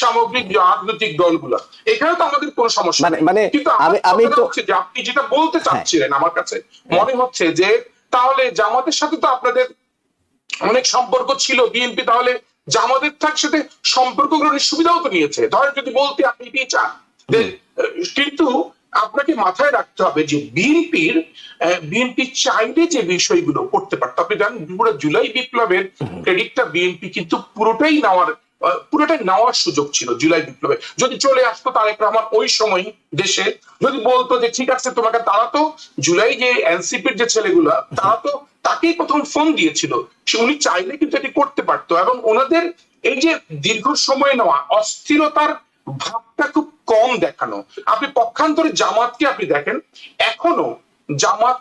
S2: সামগ্রিক রাজনৈতিক দলগুলো। এখানে তো আমাদের কোনো সমস্যা নেই। কিন্তু আমি তো যে আপনি যেটা বলতে চাচ্ছিলেন, আমার কাছে মনে হচ্ছে যে তাহলে জামাতের সাথে তো আপনাদের অনেক সম্পর্ক ছিল, বিএনপি তাহলে জামাতের সাথে সম্পর্ক গ্রহণের সুবিধাও তো নিয়েছে, ধরেন যদি বলতে আপনি এটাই চান। কিন্তু আপনাকে মাথায় রাখতে হবে যে বিএনপি চাইলে যে বিষয়গুলো করতে পারতো, আপনি জানেন পুরো জুলাই বিপ্লবের ক্রেডিটটা বিএনপি কিন্তু পুরোটাই নেওয়ার সুযোগ ছিল। জুলাই বিপ্লবে যদি চলে আসতো তারেক রহমান ওই সময় দেশে, যদি বলতো যে ঠিক আছে তোমাকে, তারা তো জুলাই যে এনসিপির যে ছেলেগুলো, তারা তো তাকেই প্রথম ফোন দিয়েছিল, উনি চাইলে কিন্তু এটি করতে পারতো। এবং ওনাদের এই যে দীর্ঘ সময় নেওয়া অস্থিরতার ভাবটা খুব কম দেখানো। আপনি পক্ষান্তরে জামাতকে আপনি দেখেন, এখনো জামাত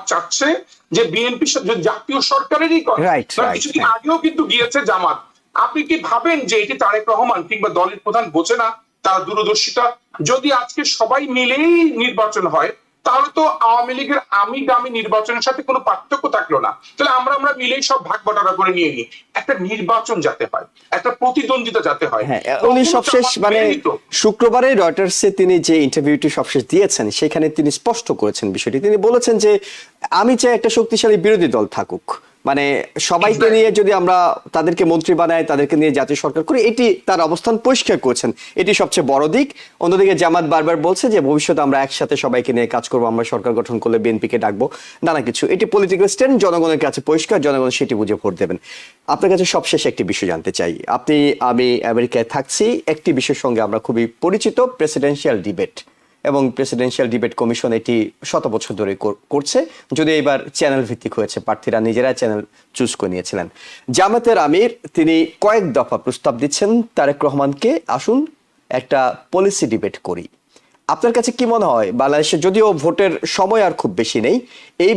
S2: চাচ্ছে যে বিএনপি জাতীয় সরকারেরই কথা, কিছুদিন আগেও কিন্তু গিয়েছে জামাত। আপনি কি ভাবেন যে এটি তারেক রহমান কিংবা দলের প্রধান বোঝে না তার দূরদর্শিতা? যদি আজকে সবাই মিলেই নির্বাচন হয় তাহলে তো আওয়ামী লীগের আমি দামি নির্বাচনের সাথে কোনো পার্থক্য থাকলো না। তাহলে আমরা মিলেই সব ভাগ বাটোয়ারা করে নিয়ে নিই, একটা নির্বাচন যাতে হয়, একটা প্রতিদ্বন্দ্বিতা যাতে হয়।
S1: উনি সবশেষ মানে শুক্রবারে রয়টার্সে তিনি যে ইন্টারভিউটি সবশেষ দিয়েছেন সেখানে তিনি স্পষ্ট করেছেন বিষয়টি। তিনি বলেছেন যে আমি চাই একটা শক্তিশালী বিরোধী দল থাকুক, মানে সবাইকে নিয়ে যদি আমরা তাদেরকে মন্ত্রী বানাই, তাদেরকে নিয়ে জাতীয় সরকার করি, এটি তার অবস্থান পরিষ্কার করেছেন, এটি সবচেয়ে বড় দিক। অন্যদিকে জামাত বারবার বলছে যে ভবিষ্যতে আমরা একসাথে সবাইকে নিয়ে কাজ করবো, আমরা সরকার গঠন করলে বিএনপিকে ডাকবো, নানা কিছু। এটি পলিটিক্যাল স্ট্যান্ড, জনগণের কাছে পরিষ্কার, জনগণ সেটি বুঝে ভোট দেবেন। আপনার কাছে সবশেষ একটি বিষয় জানতে চাই, আমি আমেরিকায় থাকছি, একটি বিষয়ের সঙ্গে আমরা খুবই পরিচিত, প্রেসিডেন্সিয়াল ডিবেট, এবং প্রেসিডেন্সিয়াল ডিবেট কমিশন এটি শত বছর ধরে করছে, যদি এবার চ্যানেল ভিত্তিক হয়েছে, প্রার্থীরা নিজেরা চ্যানেল চুজ করে নিয়েছিলেন। জামাতের আমির তিনি কয়েক দফা প্রস্তাব দিচ্ছেন তারেক রহমানকে, আসুন একটা পলিসি ডিবেট করি। আপনার কাছে কি মনে হয়, বাংলাদেশে যদিও ভোটের সময় আর খুব বেশি নেই, এই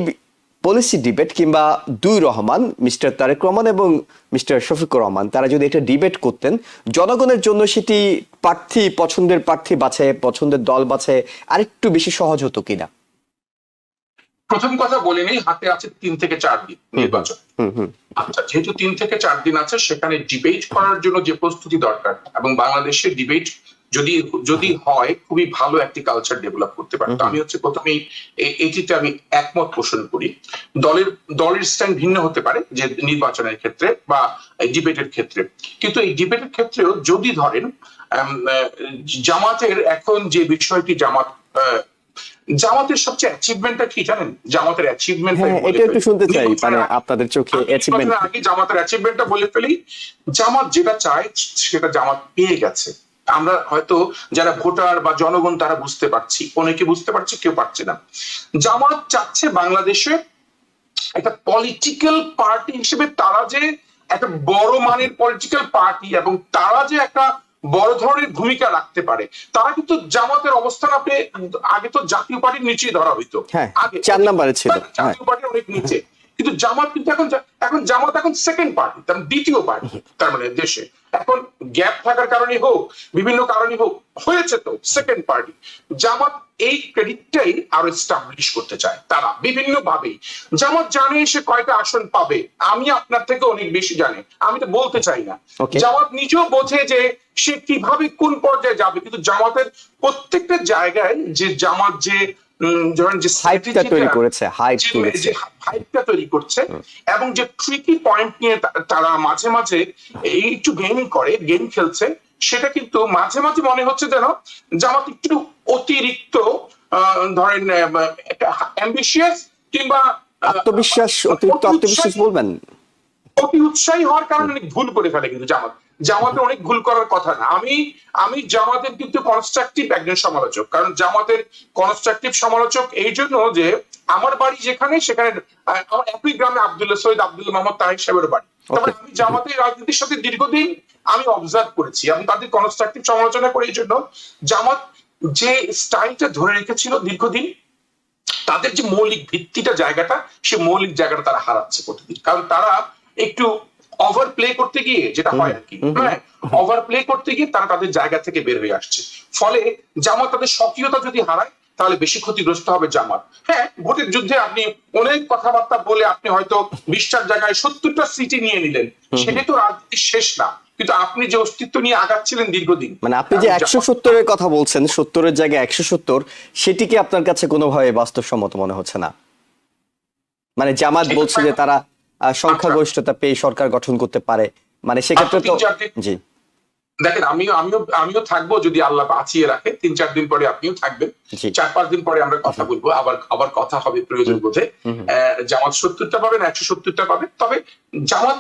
S1: পলিসি ডিবেট কিংবা দুই রহমান, মিস্টার তারেক রহমান এবং মিস্টার শফিকুর রহমান, তারা যদি এটা ডিবেট করতেন, জনগণের জন্য সেটি পছন্দের প্রার্থী বাছাই, পছন্দের দল বাছাই আরেকটু বেশি সহজ হতো কিনা?
S2: প্রথম কথা বলে নেই, হাতে আছে 3 থেকে 4 দিন নির্বাচন। আচ্ছা, যেহেতু 3 থেকে 4 দিন আছে, সেখানে ডিবেট করার জন্য যে প্রস্তুতি দরকার, এবং বাংলাদেশের ডিবেট যদি হয় খুবই ভালো একটি কালচার ডেভেলপ করতে পারতো। আমি প্রথমেই এটিতে আমি একমত পোষণ করি। দলের স্ট্যান্ড ভিন্ন হতে পারে যে নির্বাচনের ক্ষেত্রে বা ডিবেটের ক্ষেত্রে, কিন্তু এই ডিবেটের ক্ষেত্রেও যদি ধরেন জামাতের এখন যে বিষয়টি, জামাতের সবচেয়ে অ্যাচিভমেন্টটা কি জানেন? জামাতের অ্যাচিভমেন্ট
S1: এটা একটু শুনতে চাই, মানে আপনাদের চোখে অ্যাচিভমেন্ট
S2: আগে জামাতের অ্যাচিভমেন্টটা বলে ফেলি। জামাত যেটা চায় সেটা জামাত পেয়ে গেছে। আমরা হয়তো যারা ভোটার বা জনগণ তারা বুঝতে পারছি, অনেকে বুঝতে পারছে, কেউ পারছে না। জামাত চাচ্ছে বাংলাদেশে একটা পলিটিক্যাল পার্টি হিসেবে তারা যে একটা বড় মানের পলিটিক্যাল পার্টি, এবং তারা যে একটা বড় ধরনের ভূমিকা রাখতে পারে। তারা কিন্তু জামাতের অবস্থান আপনি আগে তো জাতীয় পার্টির নিচেই ধরা হইতো,
S1: আগে 4 নম্বরে ছিল,
S2: জাতীয় পার্টির অনেক নিচে। কিন্তু জামাত কিন্তু এখন সেকেন্ড পার্টি, তার দ্বিতীয় পার্টি, তার মানে দেশে এখন গ্যাপ থাকার কারণে হোক, বিভিন্ন কারণে হোক, হয়েছে তো সেকেন্ড পার্টি। জামাত এই ক্রেডিটটাই আরো এস্টাবলিশ করতে চায় তারা বিভিন্ন ভাবে। জামাত জানে সে কয়টা আসন পাবে, আমি আপনার থেকে অনেক বেশি জানি, আমি তো বলতে চাই না। জামাত নিজেও বোঝে যে সে কিভাবে কোন পর্যায়ে যাবে, কিন্তু জামাতের প্রত্যেকটা জায়গায় যে জামাত যে ধরেন যে
S1: হাইপটা তৈরি করেছে,
S2: হাইপটা তৈরি করছে এবং যে ট্রিকি পয়েন্ট নিয়ে তারা মাঝে মাঝে এই একটু গেম খেলছে, সেটা কিন্তু মাঝে মাঝে মনে হচ্ছে যেন জামাত একটু অতিরিক্ত ধরেন অ্যাম্বিশিয়াস কিংবা
S1: অতিরিক্ত আত্মবিশ্বাস বলবেন,
S2: অতি উৎসাহী হওয়ার কারণে অনেক ভুল করে ফেলে। কিন্তু জামাতের অনেক ভুল করার কথা না। আমি জামাতের কিন্তু কনস্ট্রাকটিভ একজন সমালোচক, কারণ জামাতের কনস্ট্রাকটিভ সমালোচক এই জন্য যে আমার বাড়ি যেখানে সেখানে আমার একই গ্রামে সৈয়দ আব্দুল মোহাম্মদ তাহের সাহেবের বাড়ি। তবে আমি জামাতের রাজনীতির সাথে দীর্ঘদিন আমি অবজার্ভ করেছি এবং তাদের কনস্ট্রাকটিভ সমালোচনা করি। এই জন্য জামাত যে স্টাইলটা ধরে রেখেছিল দীর্ঘদিন, তাদের যে মৌলিক ভিত্তিটা জায়গাটা, সে মৌলিক জায়গাটা তারা হারাচ্ছে প্রতিদিন। কারণ তারা একটু ওভার প্লে করতে গিয়ে যেটা হয় আর কি, হ্যাঁ, ওভার প্লে করতে গিয়ে তারা তাদের জায়গা থেকে বের হয়ে আসছে। ফলে জামাত তাদের সক্রিয়তা যদি হারায় তাহলে বেশি ক্ষতিগ্রস্ত হবে জামাত। হ্যাঁ, ভোটের যুদ্ধে আপনি অনেক কথাবার্তা বলে আপনি হয়তো 20টার জায়গায় 70টা সিটি নিয়ে নিলেন, সেটাই তো রাজনীতির শেষ না। কিন্তু আপনি যে অস্তিত্ব নিয়ে আগাচ্ছিলেন দীর্ঘদিন,
S1: মানে আপনি যে 170-এর কথা বলছেন, 70-এর জায়গায় 170, সেটিকে আপনার কাছে কোনোভাবে বাস্তবসম্মত মনে হচ্ছে না? মানে জামাত বলছে যে তারা সংখ্যাগরিষ্ঠতা পেয়ে সরকার গঠন করতে পারে, মানে সেক্ষেত্রে তো জি
S2: দেখেন, আমিও থাকবো যদি আল্লাহ বাঁচিয়ে রাখে। 3-4 দিন পরে আপনিও থাকবেন, 4-5 দিন পরে আমরা কথা বলবো, আবার কথা হবে প্রয়োজন বোধে। জামাত 70টা পাবে না 170টা পাবে, তবে জামাত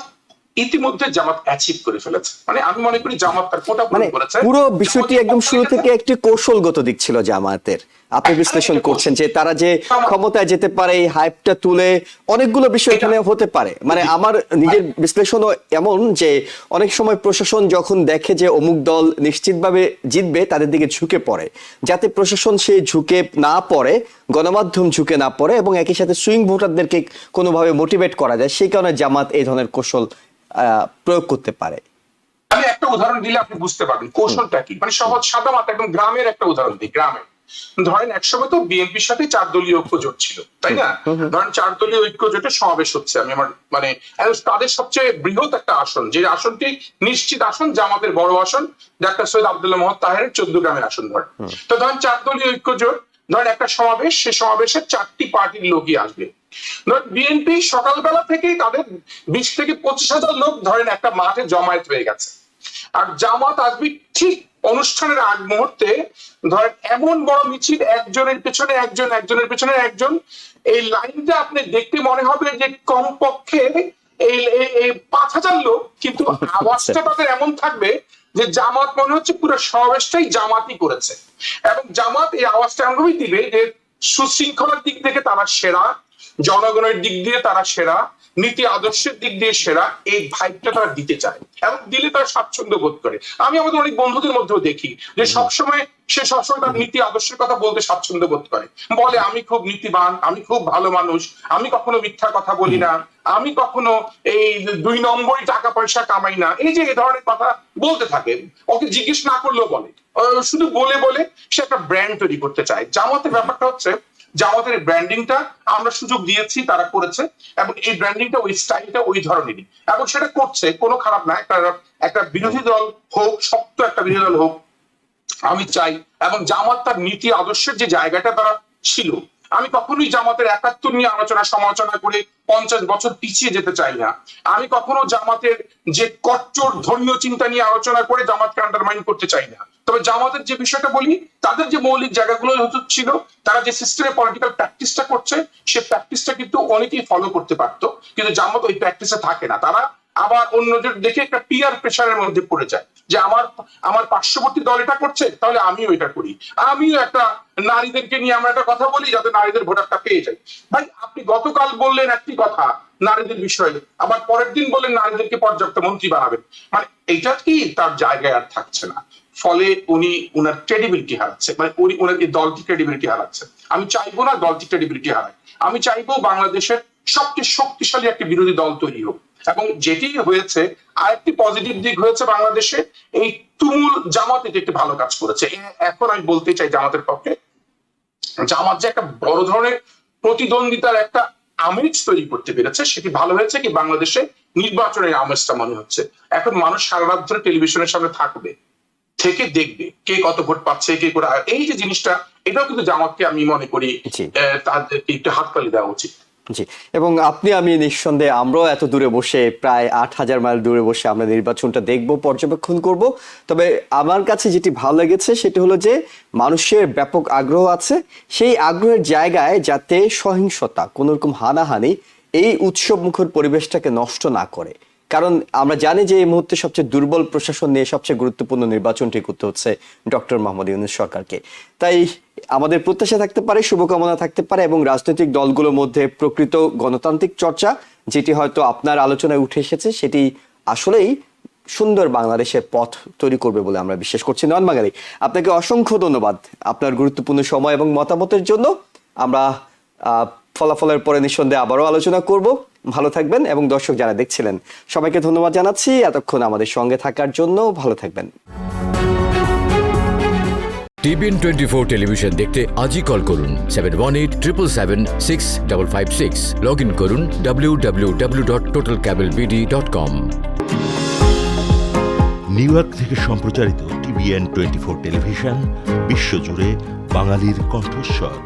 S2: ইতিমধ্যে অ্যাচিভ করে ফেলেছে। মানে আমি মনে করি জামাত তার কোটা পূরণ করেছে।
S1: পুরো বিষয়টি একদম শুরু থেকে একটি কৌশলগত দিক ছিল জামাতের, আপনি বিশ্লেষণ করছেন যে তারা যে ক্ষমতায় যেতে পারে, এই হাইপটা তুলে অনেকগুলো বিষয় এখানে হতে পারে। মানে আমার নিজের বিশ্লেষণও এমন যে অনেক সময় প্রশাসন যখন দেখে যে অমুক দল নিশ্চিতভাবে জিতবে, তাদের দিকে ঝুঁকে পড়ে, যাতে প্রশাসন সেই ঝুঁকে না পড়ে, গণমাধ্যম ঝুঁকে না পড়ে এবং একই সাথে সুইং ভোটারদেরকে কোনোভাবে মোটিভেট করা যায়, সেই কারণে জামাত এই ধরনের কৌশল প্রয়োগ করতে পারে।
S2: আমি একটা উদাহরণ দিলে আপনি বুঝতে পারবেন কৌশলটা কি। মানে সহজ সাদা মাথা একদম গ্রামের একটা উদাহরণ দিই। গ্রামের ধরেন একসময় তো বিএনপির সাথে 4 দলীয় ঐক্য জোট ছিল, তাই না? ধরেন 4 দলীয় ঐক্য জোটের সমাবেশ হচ্ছে, আমি আমার মানে তাদের সবচেয়ে বৃহৎ একটা আসন, যে আসনটি নিশ্চিত আসন, জামাতের বড় আসন, ডাক্তার সৈয়দ আব্দুল্লাহ মোহাম্মদ তাহেরের 14 গ্রামের আসন। ধরেন তো ধরেন 4 দলীয় ঐক্য জোট, ধরেন একটা সমাবেশ, সে সমাবেশে 4টি পার্টির লোকই আসবে। বিএনপি সকালবেলা থেকেই তাদের 20 থেকে 25,000 লোক ধরেন একটা মাঠে জমায়েত হয়ে গেছে, আর জামাত আসবে ঠিক অনুষ্ঠানের আগ মুহূর্তে। ধরেন এমন বড় মিছিল, একজনের পেছনে একজন, একজনের পেছনে একজন, এই লাইনটা আপনি দেখতে মনে হবে যে কমপক্ষে এই 5,000 লোক, কিন্তু আওয়াজটা তাদের এমন থাকবে যে জামাত মনে হচ্ছে পুরো সমাবেশটাই জামাতই করেছে। এবং জামাত এই আওয়াজটা এমনভাবেই দিবে যে সুশৃঙ্খলার দিক থেকে তারা সেরা, জনগণের দিক দিয়ে তারা সেরা, নীতি আদর্শের দিক দিয়ে সেরা, এই ভাইবটা তারা দিতে চায় এবং দিলে তারা স্বাচ্ছন্দ্য বোধ করে। আমি আমাদের অনেক বন্ধুদের মধ্যেও দেখি যে সবসময় তার নীতি আদর্শের কথা বলতে স্বাচ্ছন্দ্য বোধ করে, বলে আমি খুব নীতিবান, আমি খুব ভালো মানুষ, আমি কখনো মিথ্যা কথা বলি না, আমি কখনো এই 2 নম্বরই টাকা পয়সা কামাই না, এই যে এই ধরনের কথা বলতে থাকে। ওকে জিজ্ঞেস না করলেও বলে, শুধু বলে বলে সে একটা ব্র্যান্ড তৈরি করতে চায়। জামাতের ব্যাপারটা হচ্ছে, জামাতের ব্র্যান্ডিংটা আমরা সুযোগ দিয়েছি, তারা করেছে, এবং এই ব্র্যান্ডিংটা ওই স্টাইলটা ওই ধরনেরই, এবং সেটা করছে, কোনো খারাপ না। একটা বিরোধী দল হোক, শক্ত একটা বিরোধী দল হোক, আমি চাই। এবং জামাত তার নীতি আদর্শের যে জায়গাটা তারা ছিল, আমি কখনোই জামাতের 71 নিয়ে আলোচনা সমালোচনা করে 50 বছর পিছিয়ে যেতে চাই না। আমি কখনো জামাতের যে কট্টর ধর্মীয় চিন্তা নিয়ে আলোচনা করে জামাতকে আন্ডারমাইন করতে চাই না। তবে জামাতের যে বিষয়টা বলি, তাদের যে মৌলিক জায়গাগুলো ছিল, তারা যে সিস্টেমে পলিটিক্যাল প্র্যাকটিসটা করছে, সেই প্র্যাকটিসটা কিন্তু অনেকেই ফলো করতে পারতো, কিন্তু জামাত ওই প্র্যাকটিসে থাকে না। তারা আবার অন্যদের দেখে একটা পিয়ার প্রেসারের মধ্যে পড়ে যায় যে আমার পার্শ্ববর্তী দল এটা করছে, তাহলে আমিও এটা করি। আমিও একটা নারীদেরকে নিয়ে আমরা একটা কথা বলি যাতে নারীদের ভোটারটা পেয়ে যায়। ভাই, আপনি গতকাল বললেন একটি কথা নারীদের বিষয়ে, আবার পরের দিন বললেন নারীদেরকে পর্যাপ্ত মন্ত্রী বানাবেন। মানে এটা কি তার জায়গায় আর থাকছে না। ফলে উনি উনার ক্রেডিবিলিটি হারাচ্ছে, মানে উনি উনার এই দলটি ক্রেডিবিলিটি হারাচ্ছে। আমি চাইবো না দলটি ক্রেডিবিলিটি হারায়। আমি চাইবো বাংলাদেশের সবচেয়ে শক্তিশালী একটি বিরোধী দল তৈরি হোক। এবং যেটি হয়েছে, আরেকটি পজিটিভ দিক হয়েছে বাংলাদেশে, এই তুমুল জামাত এটি একটি ভালো কাজ করেছে। এখন আমি বলতে চাই জামাতের পক্ষে, জামাত যে একটা বড় ধরনের প্রতিদ্বন্দ্বিতার একটা আমেজ তৈরি করতে পেরেছে, সেটি ভালো হয়েছে কি বাংলাদেশে নির্বাচনের আমেজটা মনে হচ্ছে। এখন মানুষ সারা রাত ধরে টেলিভিশনের সামনে থাকবে, থেকে দেখবে কে কত ভোট পাচ্ছে, কে করে। এই যে জিনিসটা, এটাও কিন্তু জামাতকে আমি মনে করি তাদেরকে একটু হাততালি দেওয়া উচিত।
S1: জি, এবং আপনি আমি নিঃসন্দেহে আমরাও এত দূরে বসে, প্রায় 8,000 মাইল দূরে বসে আমরা নির্বাচনটা দেখব, পর্যবেক্ষণ করব। তবে আমার কাছে যেটি ভালো লেগেছে সেটি হলো যে মানুষের ব্যাপক আগ্রহ আছে, সেই আগ্রহের জায়গায় যাতে সহিংসতা, কোনো রকম হানাহানি এই উৎসব মুখর পরিবেশটাকে নষ্ট না করে। কারণ আমরা জানি যে এই মুহূর্তে সবচেয়ে দুর্বল প্রশাসন নিয়ে সবচেয়ে গুরুত্বপূর্ণ নির্বাচনটি করতে হচ্ছে ডক্টর মোহাম্মদ ইউনূস সরকারকে। তাই আমাদের প্রত্যাশা থাকতে পারে, শুভকামনা থাকতে পারে, এবং রাজনৈতিক দলগুলোর মধ্যে প্রকৃত গণতান্ত্রিক চর্চা, যেটি হয়তো আপনার আলোচনায় উঠে এসেছে, সেটি আসলেই সুন্দর বাংলাদেশের পথ তৈরি করবে বলে আমরা বিশ্বাস করছি। নয়ন বাঙালি, আপনাকে অসংখ্য ধন্যবাদ আপনার গুরুত্বপূর্ণ সময় এবং মতামতের জন্য। আমরা ফলাফলের পরে নিঃসন্দেহে আবারও আলোচনা করব। ভালো থাকবেন, এবং দর্শক যারা দেখছিলেন সবাইকে ধন্যবাদ জানাচ্ছি এতক্ষণ আমাদের সঙ্গে থাকার জন্য। ভালো থাকবেন।
S3: TBN 24 টেলিভিশন দেখতে আজই কল করুন 7187776556। লগ ইন করুন www.totalcablebd.com।
S4: নিউ ইয়র্ক থেকে সম্প্রচারিত TBN 24 টেলিভিশন বিশ্বজুড়ে বাঙালির কণ্ঠস্বর।